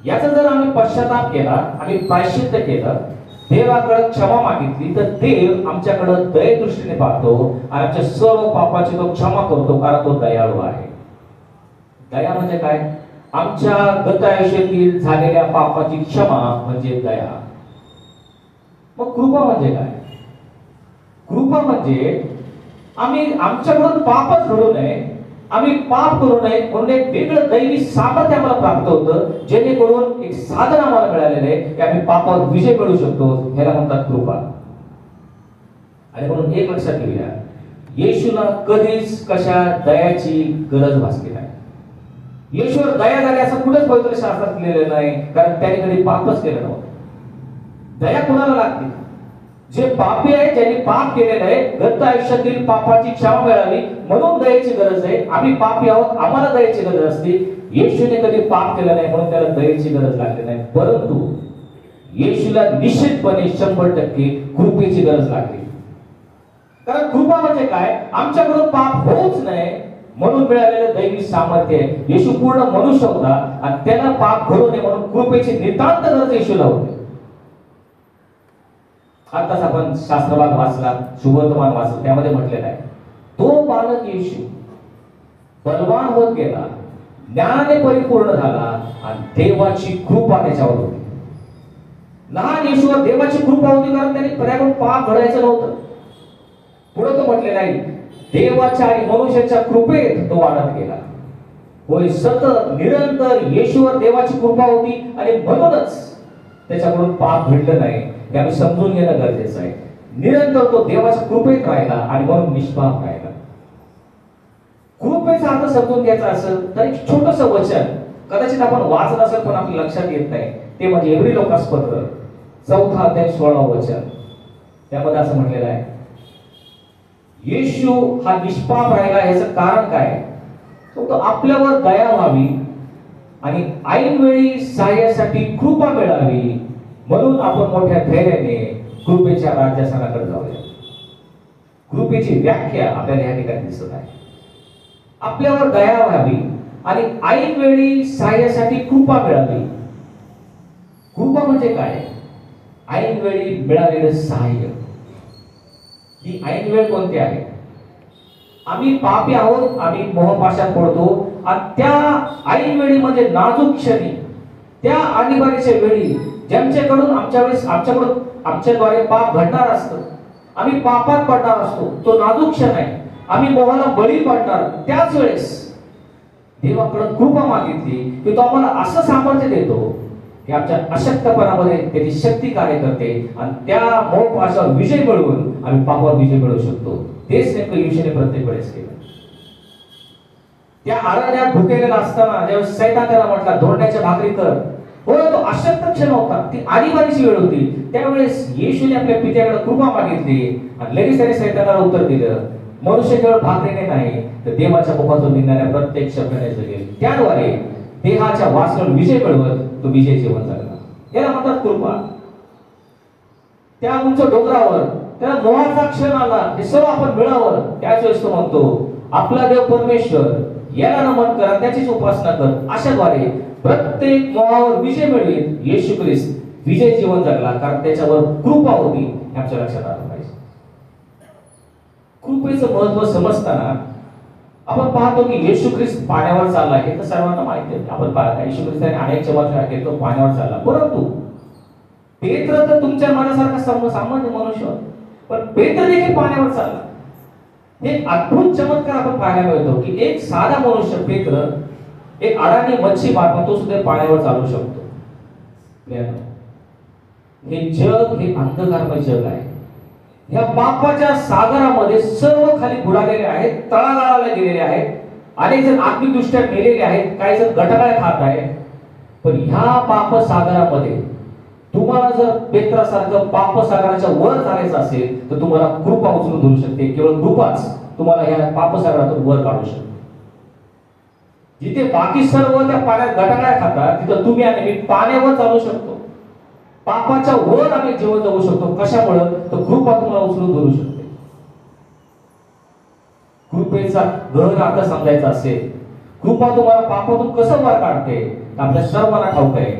Speaker 2: याचा जर आम्ही पश्चाताप केला, आम्ही प्रायश्चित्त केलं, देवाकडे क्षमा मागितली तर देव आमच्याकडे दयेदृष्टीने पाहतो आणि आमच्या सर्व पापाची तो क्षमा करतो, कारण तो दयाळू आहे. दया म्हणजे काय? आमच्या गत आयुष्यातील झालेल्या पापाची क्षमा म्हणजे दया. मग कृपा म्हणजे काय? कृपा म्हणजे आम्ही आमच्याकडून पापच घडू नये, आम्ही पाप करू नये म्हणून एक वेगळं दैवी सामर्थ्य आम्हाला प्राप्त होतं, जेणेकरून एक साधन आम्हाला मिळालेलं आहे की आम्ही पापावर विजय मिळू शकतो. ह्याला म्हणतात कृपा. आणि म्हणून एक लक्षात घेऊया, येशूला कधीच कशा दयाची गरज भासली नाही. येशूवर दया झाली असं कुठेच पवित्र शास्त्रात लिहिलेलं नाही, कारण त्याने कधी पापच केलं नव्हतं. दया कुणाला लागते? जे पापी आहे, ज्यांनी पाप केलेलं आहे, गत आयुष्यातील पापाची क्षमा मिळावी म्हणून दयेची गरज आहे. आम्ही पापी आहोत, आम्हाला दयेची गरज असते. येशूने कधी पाप केलं नाही म्हणून त्याला दयेची गरज लागली नाही, परंतु येशूला निश्चितपणे 100% कृपेची गरज लागली. कारण कृपा म्हणजे काय? आमच्याकडून पाप होऊच नये म्हणून मिळालेलं दैवी सामर्थ्य आहे. येशू पूर्ण मनुष्य होता आणि त्याला पाप घडू नये म्हणून कृपेची नितांत गरज येशूला होती. आताच आपण शास्त्रभाग वाचला, शुभवर्तमान वाचलं, त्यामध्ये म्हटलेलं आहे, तो बालक येशू बलवान होत गेला, ज्ञानाने परिपूर्ण झाला आणि देवाची कृपा त्याच्यावर होती. लहान येशूवर देवाची कृपा होती कारण त्याने पर्यावरण पाप घडायचं नव्हतं. पुढे तो म्हटलेला आहे, देवाच्या आणि मनुष्याच्या कृपेत तो वाढत गेला. होय, सतत निरंतर येशूवर देवाची कृपा होती आणि म्हणूनच त्याच्याकडून पाप घडलं नाही. हे आम्ही समजून घेणं गरजेचं आहे. निरंतर तो देवाच्या कृपेत राहिला आणि म्हणून निष्पाप राहिला. कृपेचा अर्थ समजून घ्यायचा असेल तर एक छोटस वचन कदाचित आपण वाचत असेल पण आपल्या लक्षात येत नाही, ते म्हणजे इब्री लोकासपत्र 4 अध्याय 16 वचन. त्यामध्ये असं म्हटलेलं आहे, येशू हा निष्पाप राहिला याचं कारण काय? तो आपल्यावर दया व्हावी आणि ऐन वेळी सहाय्यासाठी कृपा मिळावी म्हणून आपण मोठ्या धैर्याने कृपेच्या राज्यासनाकडे जाऊया. कृपेची व्याख्या आपल्याला या ठिकाणी दिसत आहे. आपल्यावर दया व्हावी आणि ऐन वेळी सहाय्यासाठी कृपा मिळावी. कृपा म्हणजे काय? ऐन वेळी मिळालेलं सहाय्य. ही ऐन वेळ कोणती आहे? आम्ही पापी आहोत, आम्ही मोहपाशात पडतो आणि त्या ऐन वेळी म्हणजे नाजूक क्षणी, त्या आणीबाणीच्या वेळी ज्यांच्याकडून आमच्याद्वारे पाप घडणार असतं, आम्ही पापात पडणार असतो, तो नाजूक क्षण आहे, आम्ही मोहाला बळी पडणार, त्याच वेळेस देवाकडे कृपा मागितली की तो आम्हाला असं सामर्थ्य देतो की आमच्या अशक्तपणामध्ये त्याची शक्ती कार्य करते आणि त्या मोहपाशावर विजय मिळवून आम्ही पापावर विजय मिळवू शकतो. तेच नेमकं येशूने प्रत्येक वेळेस केलं. त्या अरण्यात भुकेलेला असताना ज्यावेळेस सैतान त्याला म्हटला धोंड्याच्या भाकरी कर, होय तो अशक्त क्षण होता, ती आणीबाणीची वेळ होती, त्यावेळेस येशूने आपल्या पित्याकडे कृपा मागितली आणि लगेच त्याने सैतानाला उत्तर दिलं, मनुष्य केवळ भाकरीने नाही तर देवाच्या मुखातून निघणाऱ्या प्रत्येक शब्दाने जगेल. त्याद्वारे देहाच्या वासनेवर विजय मिळवत तो विजय जीवन जगला. याला म्हणतात कृपा. त्या उंच डोंगरावर त्याला मोहाचा क्षण आला, हे सर्व आपण मिळावं, त्याच वेळेस तो म्हणतो आपला देव परमेश्वर याला नमन करा, त्याचीच उपासना कर. अशाद्वारे प्रत्येक मोहावर विजय मिळवीत येशू ख्रिस्त विजय जीवन जगला, कारण त्याच्यावर कृपा होती. आमच्या लक्षात आलं पाहिजे. कृपेचं महत्व समजताना आपण पाहतो की येशू ख्रिस्त पाण्यावर चालला, हे तर सर्वांना माहिती आहे. आपण पाहता येशू ख्रिस्ताने अनेक चमत्कार केले, तो पाण्यावर चालला. परंतु पेत्र तर तुमच्या मनासारखा सामान्य मनुष्य, पण पेत्र देखील पाण्यावर चालला. हे अद्भुत चमत्कार आपण पाहायला मिळतो की एक साधा मनुष्य पेत्र एक अडाणी मच्छी मारतो, तो सुद्धा पाण्यावर चालू शकतो. हे जग हे अंधकारमय जग आहे. या पापाच्या सागरामध्ये सर्व खाली बुडालेले आहेत, तळागाळाला गेलेले आहेत. अनेक जण आत्मिकदृष्ट्या मेलेले आहेत, काही जण गटारात खात आहेत. पण ह्या पाप सागरामध्ये तुम्हाला जर पेत्रासारखं पाप सागराच्या वर चालायचं असेल तर तुम्हाला कृपा उचलून धरू शकते. केवळ कृपाच तुम्हाला ह्या पाप सागरातून वर काढू शकते. जिथे बाकी सर्व त्या पाण्यात गटारात खातात, तिथं तुम्ही आणि मी पाण्यावर चालू शकतो. पापाच्या वर आम्ही जीवन जगू शकतो. कशामुळे? तर कृपा तुम्हाला उचलून धरू शकते. कृपेचा घर आता समजायचा असेल, कृपा तुम्हाला पापातून कसं वर काढते, आपल्या सर्वांना ठाऊक आहे.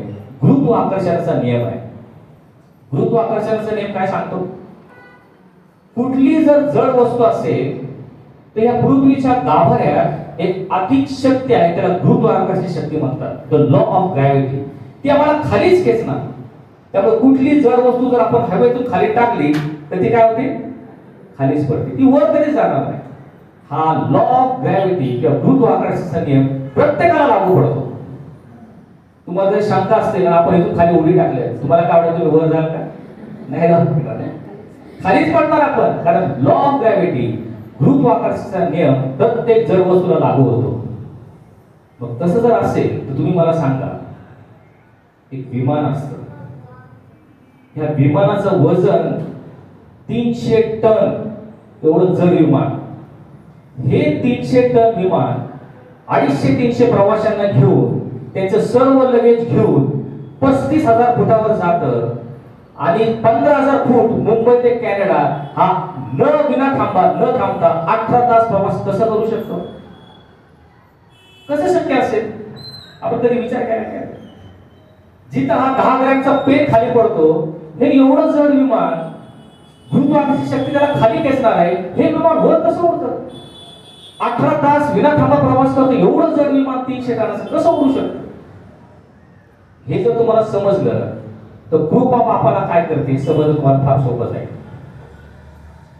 Speaker 2: गुरुत्वाकर्षणाचा नियम आहे. गुरुत्वाकर्षणाचा नियम काय सांगतो? कुठली जर जड वस्तू असेल तर या पृथ्वीच्या गाभाऱ्यात एक अधिक शक्ती आहे, त्याला गुरुत्वाकर्षण शक्ती म्हणतात. The law of gravity. ती आम्हाला खालीच खेचणार. त्यामुळे कुठली जड वस्तू जर आपण हवेतून खाली टाकली तर ती काय होते? खालीच पडते, ती वर कधीच जाणार नाही. हा लॉ ऑफ ग्रॅव्हिटी किंवा गुरुत्वाकर्षणाचा नियम प्रत्येकाला लागू पडतो. तुम्हाला जर शंका असते आपण इथून खाली उडी टाकले, तुम्हाला काय वाटतं तुम्ही वर जाल का? नाही जाणार, खालीच पडणार आपण. कारण लॉ ऑफ ग्रॅव्हिटी गुरुत्वाकर्षणाचा नियम प्रत्येक जड वस्तूला लागू होतो. मग तसं जर असेल तर तुम्ही मला सांगा, एक विमान असतं, ह्या विमानाचं वजन 300 टन एवढं जड विमान. हे 300 टन विमान 250-300 प्रवाशांना घेऊन त्यांचं सर्व लगेज घेऊन 35,000 फुटावर जातं आणि 15,000 फूट मुंबई ते कॅनडा हा न थांबता 18 तास प्रवास कसा करू शकतो? कसं शक्य असेल? आपण कधी विचार केला का? जिथं हा 10 ग्रॅमचा पेन खाली पडतो, हे एवढं जड विमान गुरुत्वाकर्षण शक्ती त्याला खाली खेचणार आहे. हे विमान वर कसं उडतं? 18 तास विनाथांबा प्रवास करतो एवढं जड विमान 300 टनाचं कसं उडू शकतं? हे जर तुम्हाला समजलं तर कृपा बापाला काय करते समजणं तुम्हाला फार सोपं जाईल.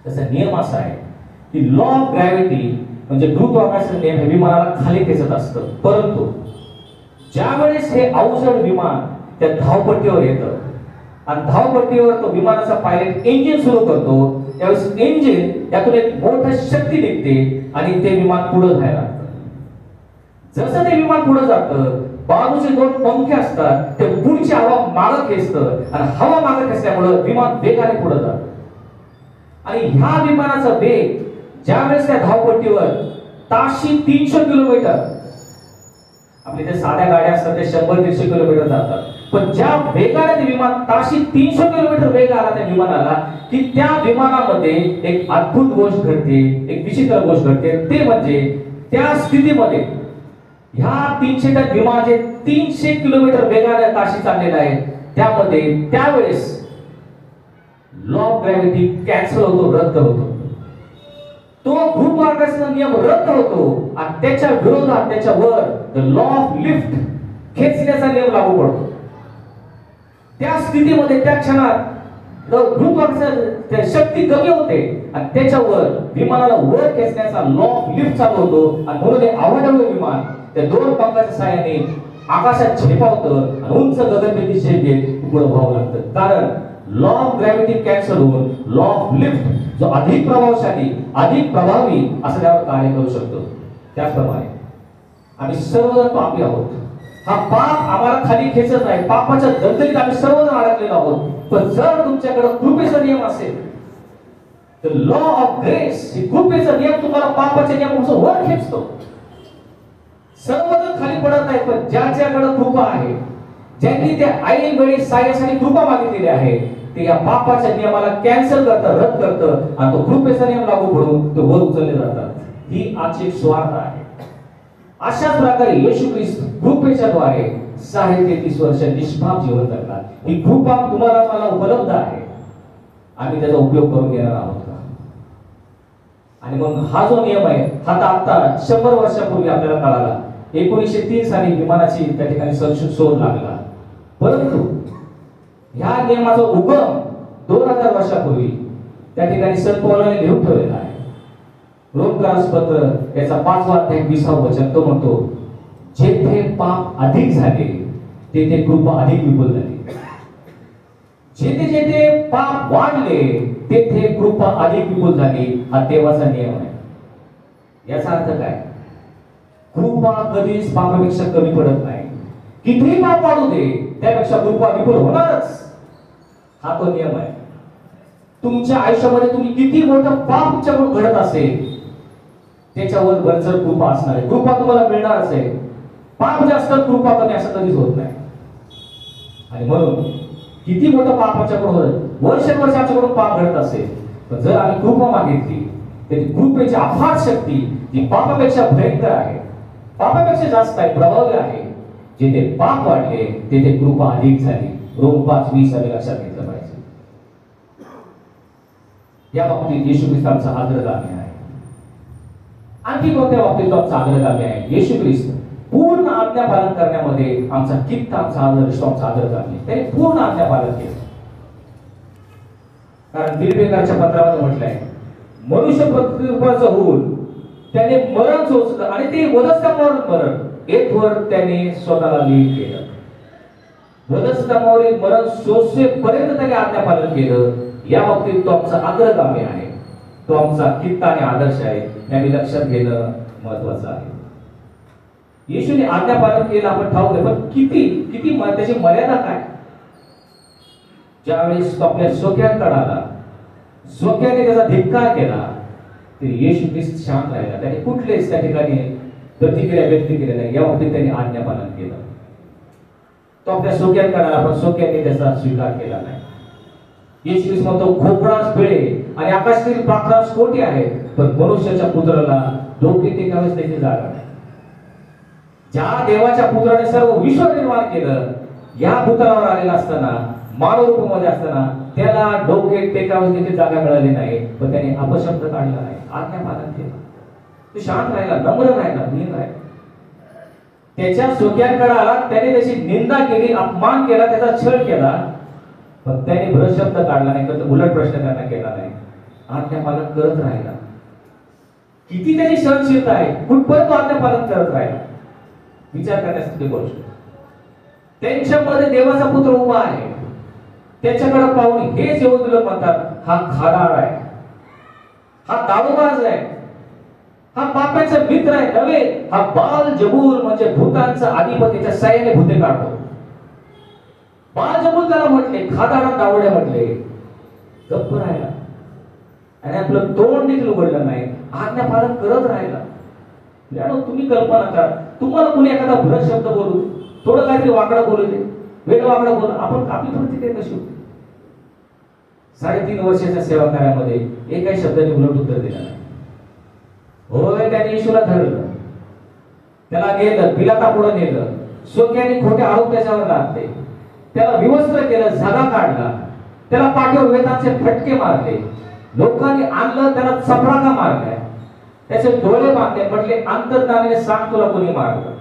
Speaker 2: त्याचा नियम असा आहे की लॉ ऑफ ग्रॅव्हिटी म्हणजे गुरुत्वाकर्षण नियम हे विमानाला खाली खेचत असतं. परंतु ज्यावेळेस हे अवजड विमान त्या धावपट्टीवर येतं आणि धावपट्टीवर तो विमानाचा पायलट इंजिन सुरू करतो, त्यावेळेस इंजिन यातून एक मोठी शक्ती निघते आणि ते विमान पुढे जायला लागतं. जसं ते विमान पुढे जातं, बाजूचे 2 पंखे असतात, ते पुढची हवा मागं खेचतं आणि हवा मागं खेचल्यामुळे विमान वेगाने पुढे जातं. आणि ह्या विमानाचा वेग ज्यावेळेस त्या धावपट्टीवर ताशी 300 किलोमीटर, आपल्या ज्या साध्या गाड्या असतात ते 100-150 किलोमीटर जातात, पण ज्या वेगाने ते विमान ताशी 300 किलोमीटर वेग आला त्या विमानाला, की त्या विमानामध्ये एक अद्भुत गोष्ट घडते, एक विचित्र गोष्ट घडते. ते म्हणजे त्या स्थितीमध्ये ह्या 300 टन विमान जे 300 किलोमीटर वेगाने ताशी चाललेलं आहे, त्यामध्ये त्यावेळेस लॉ ऑफ ग्रॅव्हिटी कॅन्सल होतो, रद्द होतो. तो गुरुत्वाकर्षणाचा नियम रद्द होतो आणि त्याच्या विरोधात त्याच्यावर द लॉ ऑफ लिफ्ट खेचण्याचा नियम लागू पडतो. त्या स्थितीमध्ये त्या क्षणात गुरुत्वाकर्षण शक्ती कमी होते आणि त्याच्यावर विमानाला वर खेचण्याचा लॉ ऑफ लिफ्ट चालू होतो. आणि म्हणून हे अवढवलं विमान त्या 2 पंखाच्या सहाय्याने आकाशात झेपावतं आणि उंच गगनभेदी झेप घेत पुढे व्हावं लागतं. कारण लॉ ऑफ ग्रॅव्हिटी कॅन्सल होऊन लॉ ऑफ लिफ्ट जो अधिक प्रभावशाली, अधिक प्रभावी असं त्यावर कार्य करू शकतो. त्याचप्रमाणे आम्ही सर्वजण पापी आहोत. हा पाप आम्हाला खाली खेचत नाही, पापाच्या दलदलीत आम्ही सर्वजण अडकलेलो आहोत. पण जर तुमच्याकडे कृपेचा नियम असेल तर लॉ ऑफ ग्रेस, ही कृपेचा नियम तुम्हाला पापाच्या नियमापासून वर खेचतो. सर्वजण खाली पडत नाही, पण ज्याच्याकडे कृपा आहे, ज्यांनी त्या ऐन वेळी साह्यासाठी कृपा मागितलेली आहे, ते या पापाच्या नियमाला कॅन्सल करतं, रद्द करतं आणि तो कृपेचा नियम लागू पडून ते वर उचलले जातात. ही आजची स्वार्थ आहे. अशाच प्रकारे येशू ख्रिस्त कृपेच्या द्वारे 33 वर्ष निष्पाप जीवन जगला. ही कृपा तुम्हाला मला उपलब्ध आहे, आम्ही त्याचा उपयोग करून घेणार आहोत का? आणि मग हा जो नियम आहे हा तर आता 100 वर्षापूर्वी आपल्याला कळाला. 1903 साली विमानाची त्या ठिकाणी शोध लागला. परंतु ह्या नियमाचा उगम 2000 वर्षापूर्वी त्या ठिकाणी संत पौलाने लिहून ठेवलेला आहे. रोमकरास पत्र याचा 5वा अध्याय 20वा वचन तो म्हणतो, जेथे पाप अधिक झाले तेथे कृपा अधिक विपुल झाली. जेथे जेथे पाप वाढले तेथे कृपा अधिक विपुल झाली. हा देवाचा नियम आहे. याचा अर्थ काय? कृपा कधीच पापापेक्षा कमी पडत नाही. कितीही पाप वाढू दे त्यापेक्षा कृपा विपुल होणारच. हा तो नियम आहे. तुमच्या आयुष्यामध्ये तुम्ही किती मोठं पाप तुमच्याकडून घडत असेल त्याच्यावर वरचढ कृपा असणार आहे. कृपा तुम्हाला मिळणार असेल. पाप जास्त कृपा कमी असं कधीच होत नाही. आणि म्हणून किती मोठं पाप आमच्याकडून होत, वर्ष आमच्याकडून पाप घडत असेल, पण जर आम्ही कृपा मागितली तर ती कृपेची अफाट शक्ती जी पापापेक्षा भयंकर आहे, पापापेक्षा जास्त आहे, प्रभावी आहे. जिथे पाप वाढले तिथे कृपा अधिक झाली. रोम 5:20 लक्षात घेतलं पाहिजे. या बाबतीत येशू ख्रिस्त आमचा अग्रगामी आहे. आणखी कोणत्या बाबतीत आमचा अग्रगामी आहे? येशू ख्रिस्त पूर्ण आज्ञा पालन करण्यामध्ये आमचा कित्त, आमचा आदर्श, आमचा अग्रगामी. त्याने पूर्ण आज्ञा पालन केलं. कारण फिलिपियराच्या पत्रामध्ये म्हटलंय, मनुष्य प्रतिरूपाचं होऊन त्याने मरण सोसलं आणि ते वधस्तंभावर मरण येथवर त्याने स्वतःला लीन केलं. वधस्तंभावरील मरण सोसेपर्यंत त्याने आज्ञा पालन केलं. या बाबतीत तो आमचा अग्रगामी आहे. तो आमचा कित्त आणि आदर्श आहे. याने लक्षात घेणं महत्वाचं आहे. येशूने आज्ञा पालन केलं आपण ठाऊक आहे, पण किती त्याची मर्यादा काय? ज्यावेळेस तो आपल्या सोक्याकडे आला, सोक्याने त्याचा धिक्कार केला, तरी येशू ख्रिस्त शांत राहिला. त्याने कुठलेच त्या ठिकाणी प्रतिक्रिया व्यक्त केली नाही. या बाबतीत त्याने आज्ञा पालन केलं. तो आपल्या सोक्याकडे आला, पण सोक्याने त्याचा स्वीकार केला नाही. येशू ख्रिस्त म्हणतो, खोपडास पिळे आणि आकाशातील पाखरास कोटी आहे, पण मनुष्याच्या पुत्राला डोके टेकावेच त्याची जागा नाही. ज्या देवाच्या पुत्राने सर्व विश्व निर्माण केलं, या भूतलावर आलेला असताना, मानव रूपामध्ये असताना त्याला डोके टेकावेच त्याची जागा मिळाली नाही, पण त्याने अपशब्द काढला नाही. आज्ञा पालन केलं. तो शांत राहिला, नम्र राहिला, दीन राहिला. त्याच्या सोक्यांकडे आला, त्याने त्याची निंदा केली, अपमान केला, त्याचा छळ केला, पण त्याने भ्रशब्द काढला नाही, तर उलट प्रश्न त्यांना केला नाही. आज्ञा पालन करत राहिला. किती त्याची सहनशीलता आहे, कुठपर्यंत आज्ञा पालन करत राहिला. विचार करण्यासाठी गोष्ट. त्यांच्यामध्ये देवाचा पुत्र उभा आहे. त्याच्याकडे पाहून हेच येऊन लोक म्हणतात, हा खादाड आहे, हा दारूबाज आहे, हा पापाचा मित्र आहे. नव्हे, हा बाल जबूल म्हणजे भूतांचा अधिपतीच्या साह्याने भूते काढतो. बाल जबूल त्याला म्हटले, खादाडा दावड्या म्हटले. गप्प राहिला आणि आपलं तोंड देखील उघडलं नाही. आज्ञा पालन करत राहिला. तुम्ही कल्पना करा, तुम्हाला कोणी एखादा भ्रष्ट शब्द बोलू, थोडं काहीतरी वाकडं बोलू दे, वेळ वाकडं बोल, आपण आपली प्रतिक्रिया कशी होती? 3.5 वर्षाच्या सेवा कार्यामध्ये एकाही शब्दाने उलट उत्तर दिलं नाही. होय, त्याने येशूला धरलं, त्याला नेलं, पिलातापुढे नेलं, सोक्याने खोटे आरोप त्याच्यावर लादले, त्याला विवस्त्र केलं, झगा काढला, त्याला पाठीवर वेताचे फटके मारले, लोकांनी आणलं, त्याला चपराका मारलाय, त्याचे डोळे बांधले, म्हटले अंतर्ज्ञानाने सांग तुला कोणी मारलं.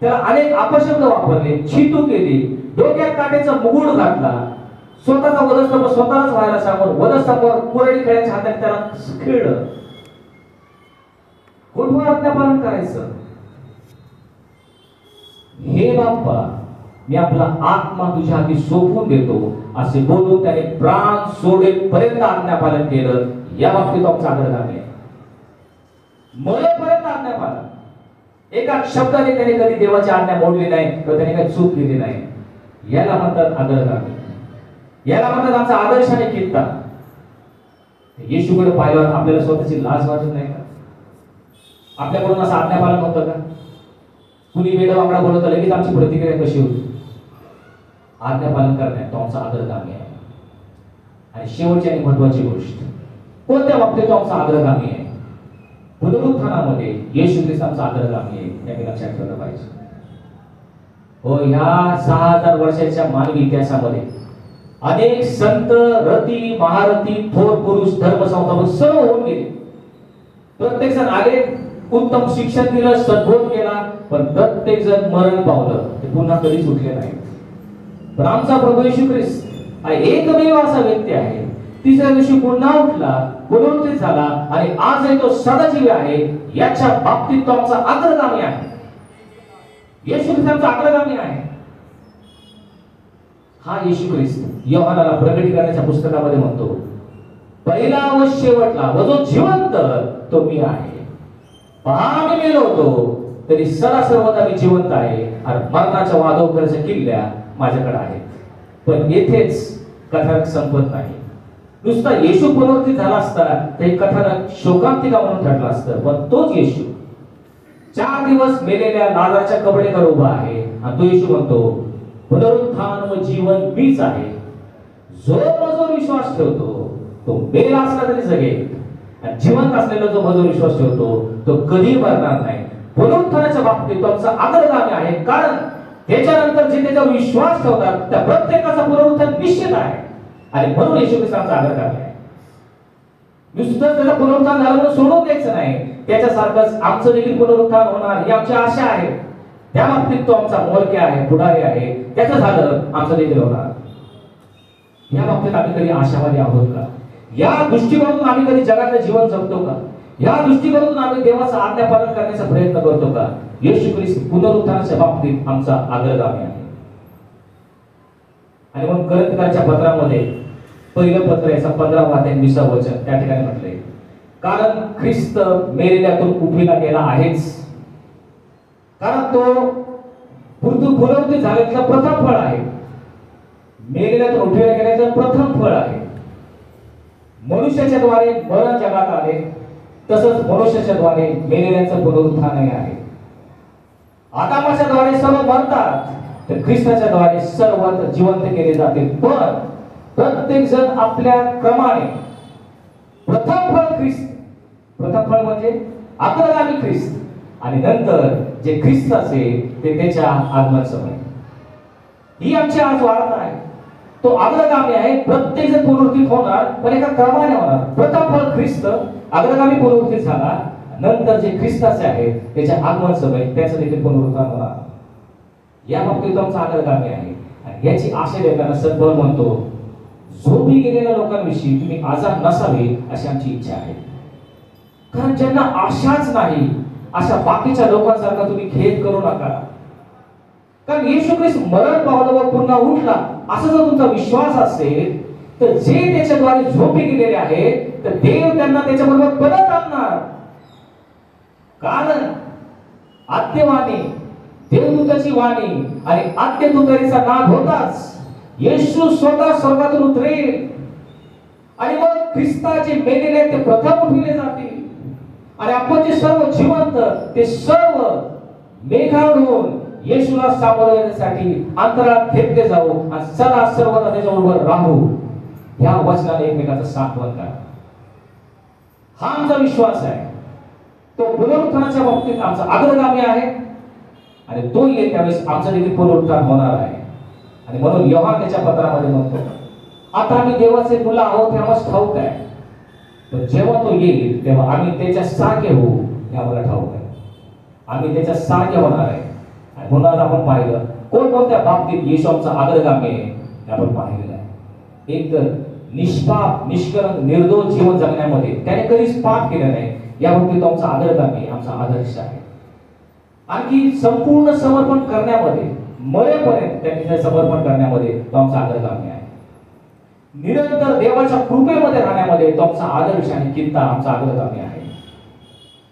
Speaker 2: त्याला अनेक अपशब्द वापरले, छितू केली, डोक्यात काट्याचा मुकुट घातला, स्वतःचा वधस्तंभ स्वतःच व्हायला सांगून वधस्तंभावर कुऱ्हाडी खेळायच्या हाताने त्याला खेळलं. कुठवर आज्ञा पालन करायचं? हे बाप्पा, मी आपला आत्मा तुझ्या हाती सोपवून देतो असे बोलून त्याने प्राण सोडेपर्यंत आज्ञा पालन केलं. या बाबतीत आमचा अग्रगामी आहे. मरेपर्यंत आज्ञा पालन. एका शब्दाने त्याने कधी देवाची आज्ञा मोडली नाही, तर त्याने काही चूक केली नाही. याला म्हणतात अग्रगामी. याला म्हणतात आमचा आदर्श आणि कित्ता. येशूकडे पाहिल्यावर आपल्याला स्वतःची लाज वाटत नाही का? आपल्याकडून असं आज्ञा पालन होतं का? कुणी वेळ वाकडा बोलत लगेच आमची प्रतिक्रिया कशी होती? आज्ञा पालन करण्यात तो आमचा अग्रगामी आहे. आणि शेवटची आणि महत्वाची गोष्ट, कोणत्या बाबतीत तो आमचा अग्रगामी आहे? पुनरुत्थानामध्ये येशू ख्रिस्त आमचा अग्रगामी आहे. हे लक्षात ठेवलं पाहिजे. हो, ह्या 6000 वर्षाच्या मानवी इतिहासामध्ये अनेक संत, रती, महारथी, थोर पुरुष, धर्मसंस्थापक सर्व होऊन गेले. प्रत्येक जण आले, उत्तम शिक्षण दिलं, सद्बोध केला, पण प्रत्येक जण मरण पावलं. ते पुन्हा कधीच उठले नाही. पण आमचा प्रभू येशू ख्रिस्त हा एकमेव असा व्यक्ती आहे तिसऱ्या दिवशी पुन्हा उठला, पुनरुत्थित झाला आणि आजही तो सदाजीवी आहे, याच्या बाबतीत तो आमचा अग्रगामी आहे. येशू ख्रिस्त आमचा अग्रगामी आहे. हा येशू ख्रिस्त योहानाला प्रकटीकरणाच्या पुस्तकामध्ये म्हणतो, पहिला व शेवटला व जो जिवंत तो मी आहे. पहा मी मेलो होतो तरी सदा सर्वदा मी जिवंत आहे आणि मरणाच्या वादोपराच्या किल्ल्या माझ्याकडे आहेत. पण येथेच कथानक संपत नाही. नुसता येशू पुनरुत्थित झाला असता तर हे कथानक शोकांतिका म्हणून ठरलं असतं. पण तोच येशू 4 दिवस मेलेल्या लाजारच्या कबरेवर उभा आहे आणि तो येशू म्हणतो, पुनरुत्थान व जीवन मीच आहे. जो माझ्यावर विश्वास ठेवतो तो मेला असला तरी जगेल आणि जिवंत असलेला जो माझ्यावर विश्वास ठेवतो तो कधी मरणार नाही. पुनरुत्थानाच्या बाबतीत तो आमचा अग्रगामी आहे, कारण त्याच्यानंतर जे त्याच्यावर विश्वास ठेवतात त्या प्रत्येकाचा पुनरुत्थान निश्चित आहे आणि म्हणून येशू ख्रिस्त आमचा अग्रगामी आहे. नुसतं त्याचं पुनरुत्थान झालं म्हणून सोडून द्यायचं नाही, त्याच्यासारखंच आमचं देखील पुनरुत्थान होणार ही आमची आशा आहे. त्या बाबतीत तो आमचा मोरके आहे, पुढारी आहे. त्याचं झालं आमचं देखील होणार. या बाबतीत आम्ही कधी आशावादी आहोत का? या दृष्टिकोनातून आम्ही कधी जगातलं जीवन जगतो का? या दृष्टिकोनातून आम्ही देवाचा आज्ञापालन करण्याचा प्रयत्न करतो का? येशू ख्रिस्त पुनरुत्थानाच्या बाबतीत आमचा अग्रगामी आहे. आणि म्हणून करंथीकरांच्या पत्रामध्ये पहिलं पत्र याचा 15वा अध्याय 20वा वचन त्या ठिकाणी म्हटलंय, कारण ख्रिस्त मेलेल्यातून उठविला गेला आहेच. कारण तो पुनरुत्थित झाल्याचं प्रथम फळ आहे. मेलेल्यातून उठविला गेल्याचं प्रथम फळ आहे. मनुष्याच्या द्वारे मरण जगात आले, तसंच मनुष्याच्या द्वारे मेलेल्याचं पुनरुत्थानही आहे. आदामाच्या द्वारे सर्व मरतात, तर ख्रिस्ताच्या द्वारे सर्व जिवंत केले जाते. पण प्रत्येक जण आपल्या क्रमाने प्रथम फळ ख्रिस्त, प्रथम फळ म्हणजे अग्रगामी ख्रिस्त, आणि नंतर जे ख्रिस्त असेल ते त्याच्या आगमन समय. ही आमची आज वार्ता आहे. तो अग्रगामी आहे. प्रत्येक जण पुनरुत्थित होणार, पण एका क्रमाने होणार. प्रथम फळ ख्रिस्त, अग्रगामी पुनरुत्थित झाला, नंतर जे ख्रिस्ताचे आहे त्याच्या आगमन समय त्याचं देखील पुनरुत्थान होणार. या बाबतीत आमचा अग्रगामी आहे. आणि याची आशा देताना संत पौल म्हणतो, झोपी गेलेल्या लोकांविषयी तुम्ही आजाद नसावे अशी आमची इच्छा आहे. कारण ज्यांना आशाच नाही अशा बाकीच्या लोकांसारखा तुम्ही खेद करू नका. कारण येशू ख्रिस्त मरण पावला व पुन्हा उठला असा जर तुमचा विश्वास असेल तर जे त्याच्याद्वारे झोपी गेलेले आहे तर देव त्यांना त्याच्याबरोबर परत आणणार. कारण आद्यवाणी, देवदूताची वाणी आणि आद्यदूताचा नाद होताच येशू स्वतः स्वर्गातून उतरेल आणि मग ख्रिस्ताचे मेलेले ते प्रथम उठविले जातील आणि आपण जे सर्व जिवंत ते सर्व मेघावरून येशूला सामोरे जाण्यासाठी अंतराळात घेतले जाऊ आणि सदा सर्वदा त्याच्याबरोबर राहू. ह्या वचनाने एकमेकांचा सांत्वन करा. हा आमचा विश्वास आहे. तो पुनरुत्थानाच्या बाबतीत आमचा अग्रगामी आहे आणि तो येईल त्यावेळेस आमचं देखील पुनरुत्थान होणार आहे. आणि म्हणून योहान त्याच्या पत्रामध्ये म्हणतो, आता आम्ही देवाचे मुलं आहोत हे आम्हाला ठाऊक आहे, पण जेव्हा तो येईल तेव्हा आम्ही त्याच्या सारखे होऊ हे आम्हाला ठाऊक आहे. आम्ही त्याच्या सारखे होणार आहे. आणि म्हणून आज आपण पाहिलं कोणकोणत्या बाबतीत येशू आमचा अग्रगामी आहे हे आपण पाहिलेलं आहे. एक तर निष्पाप, निष्कलंक, निर्दोष जीवन जगण्यामध्ये त्याने कधीच पाप केलं नाही, या बाबतीत आमचा अग्रगामी, आमचा आदर्श आहे. आणखी संपूर्ण समर्पण करण्यामध्ये, मरेपर्यंत त्यांनी समर्पण करण्यामध्ये तो आमचा अग्रगामी आहे. निरंतर देवाच्या कृपेमध्ये राहण्यामध्ये तो आमचा आदर्श आणि चिंता आमचा अग्रगामी आहे.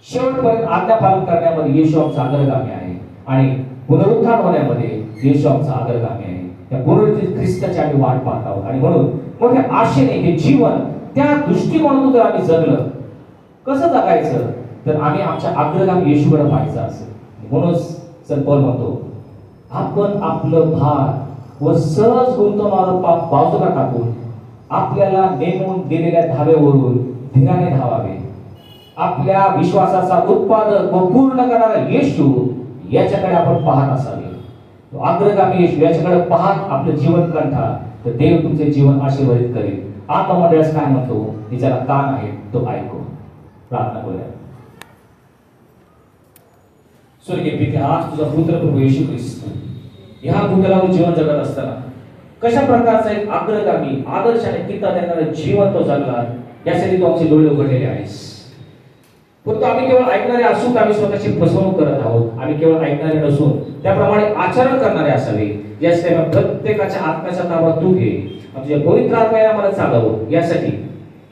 Speaker 2: शेवटपर्यंत आज्ञापालन करण्यामध्ये येशू आमचा अग्रगामी आहे आणि पुनरुत्थान होण्यामध्ये येशू आमचा अग्रगामी आहे. त्या पुनरुत्थित ख्रिस्ताची आम्ही वाट पाहत आहोत. आणि म्हणून मोठ्या आशेने हे जीवन त्या दृष्टिकोनातून जर आम्ही जगलं, कसं जगायचं तर आम्ही आमच्या अग्रगामी येशूकडे पाहायचं असेल. म्हणून संत पौल म्हणतो, आपण आपलं भार व सहज गुंतवणारं पाप बाजूला टाकून आपल्याला नेमून दिलेल्या धावेवरून धीराने धावावे. आपल्या विश्वासाचा उत्पादक व पूर्ण करणारा येशू याच्याकडे आपण पाहत असावे. तो अग्रगामी येशू याच्याकडे पाहत आपलं जीवन कंठा, तर देव तुमचे जीवन आशीर्वादित करेल. आत्ममंडळास काय म्हणतो, ज्याला कान आहे तो ऐको. प्रार्थना करूया. स्वर्गीय पिता, आज तुझा पुत्र प्रभू येशू ख्रिस्त ह्या भूतलावर जीवन जगत असताना कशा प्रकारचा एक अग्रगामी आदर्शाने पिता देणारा जीवन तो जगला, यासाठी तो आमचे डोळे उघडलेले आहेस. परंतु आम्ही केवळ ऐकणारे असून आम्ही स्वतःची फसवणूक करत आहोत. आम्ही केवळ ऐकणारे नसून त्याप्रमाणे आचरण करणारे असावे. यासाठी आम्ही प्रत्येकाच्या आत्म्याचा ताबा तू घे, तुझ्या पवित्र आत्म्याने आम्हाला चालव, यासाठी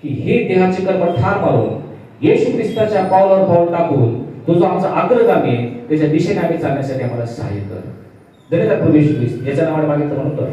Speaker 2: की हे देहाचे कर्म ठार मारून येशू ख्रिस्ताच्या पावलावर पाऊल टाकून तो जो आमचा अग्रगामी आहे त्याच्या दिशेने आम्ही चालण्यासाठी आम्हाला सहाय्य कर. धन्यवाद प्रभू येशू ख्रिस्त, याच्या नावाने मागितलं म्हणून कर.